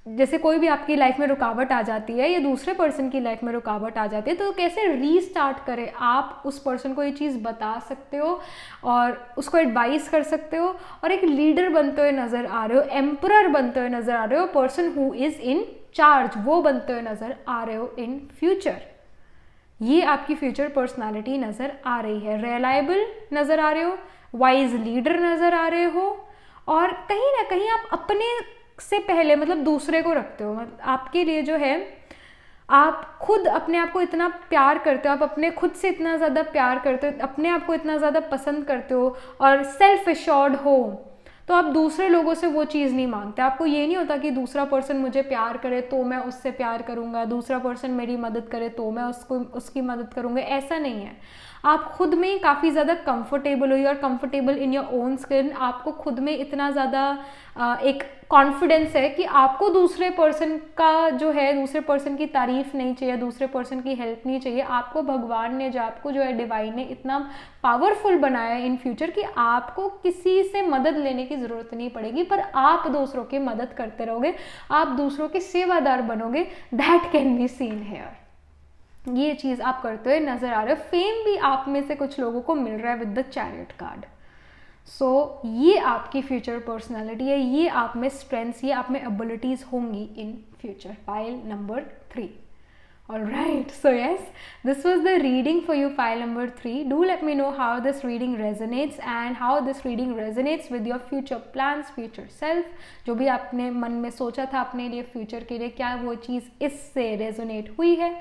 जैसे कोई भी आपकी लाइफ में रुकावट आ जाती है या दूसरे पर्सन की लाइफ में रुकावट आ जाती है तो कैसे रीस्टार्ट करें, आप उस पर्सन को ये चीज़ बता सकते हो और उसको एडवाइस कर सकते हो, और एक लीडर बनते हुए नज़र आ रहे हो, एम्परर बनते हुए नज़र आ रहे हो, person who is in charge वो बनते हुए नज़र आ रहे हो इन फ्यूचर। ये आपकी फ्यूचर पर्सनालिटी नज़र आ रही है। रिलायबल नज़र आ रहे हो, वाइज लीडर नज़र आ रहे हो, और कहीं ना कहीं आप अपने से पहले मतलब दूसरे को रखते हो। मतलब आपके लिए जो है आप खुद अपने आप को इतना प्यार करते हो, आप अपने खुद से इतना ज़्यादा प्यार करते हो, अपने आप को इतना ज़्यादा पसंद करते हो और सेल्फ एश्योर्ड हो, तो आप दूसरे लोगों से वो चीज़ नहीं मांगते। आपको ये नहीं होता कि दूसरा पर्सन मुझे प्यार करे तो मैं उससे प्यार करूँगा, दूसरा पर्सन मेरी मदद करे तो मैं उसकी मदद करूँगा, ऐसा नहीं है। आप खुद में ही काफ़ी ज़्यादा कंफर्टेबल हो, you are comfortable in your own skin. आपको खुद में इतना ज़्यादा एक कॉन्फिडेंस है कि आपको दूसरे पर्सन का जो है, दूसरे पर्सन की तारीफ़ नहीं चाहिए, दूसरे पर्सन की हेल्प नहीं चाहिए। आपको भगवान ने, जो आपको जो है डिवाइन ने इतना पावरफुल बनाया है इन फ्यूचर कि आपको किसी से मदद लेने की ज़रूरत नहीं पड़ेगी, पर आप दूसरों की मदद करते रहोगे, आप दूसरों के सेवादार बनोगे। That can be seen hair. ये चीज़ आप करते हुए नज़र आ रहे हो। फेम भी आप में से कुछ लोगों को मिल रहा है विद द चैरियट कार्ड। सो ये आपकी फ्यूचर पर्सनालिटी है, ये आप में स्ट्रेंथ्स, ये आप में एबिलिटीज़ होंगी in future. Pile number 3। Alright, so yes, this was the reading for you, file number 3. Do let me know how this reading resonates and how this reading resonates with your future plans, future self. जो भी आपने मन में सोचा था अपने लिए future के लिए, क्या वो चीज़ इससे रेजोनेट हुई है?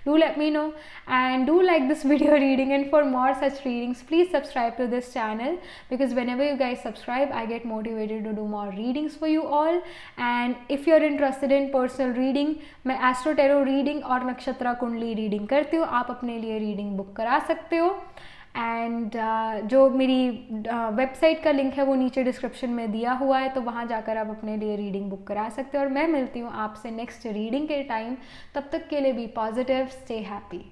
Do let me know, and do like this video reading, and for more such readings please subscribe to this channel, because whenever you guys subscribe I get motivated to do more readings for you all. And if you're interested in personal reading, मैं astro tarot reading और नक्षत्रा Kundli reading करती हूँ, आप अपने लिए reading book करा सकते हो। एंड जो मेरी वेबसाइट का लिंक है वो नीचे डिस्क्रिप्शन में दिया हुआ है, तो वहाँ जाकर आप अपने लिए रीडिंग बुक करा सकते हो। और मैं मिलती हूँ आपसे नेक्स्ट रीडिंग के टाइम, तब तक के लिए बी पॉजिटिव, स्टे हैप्पी।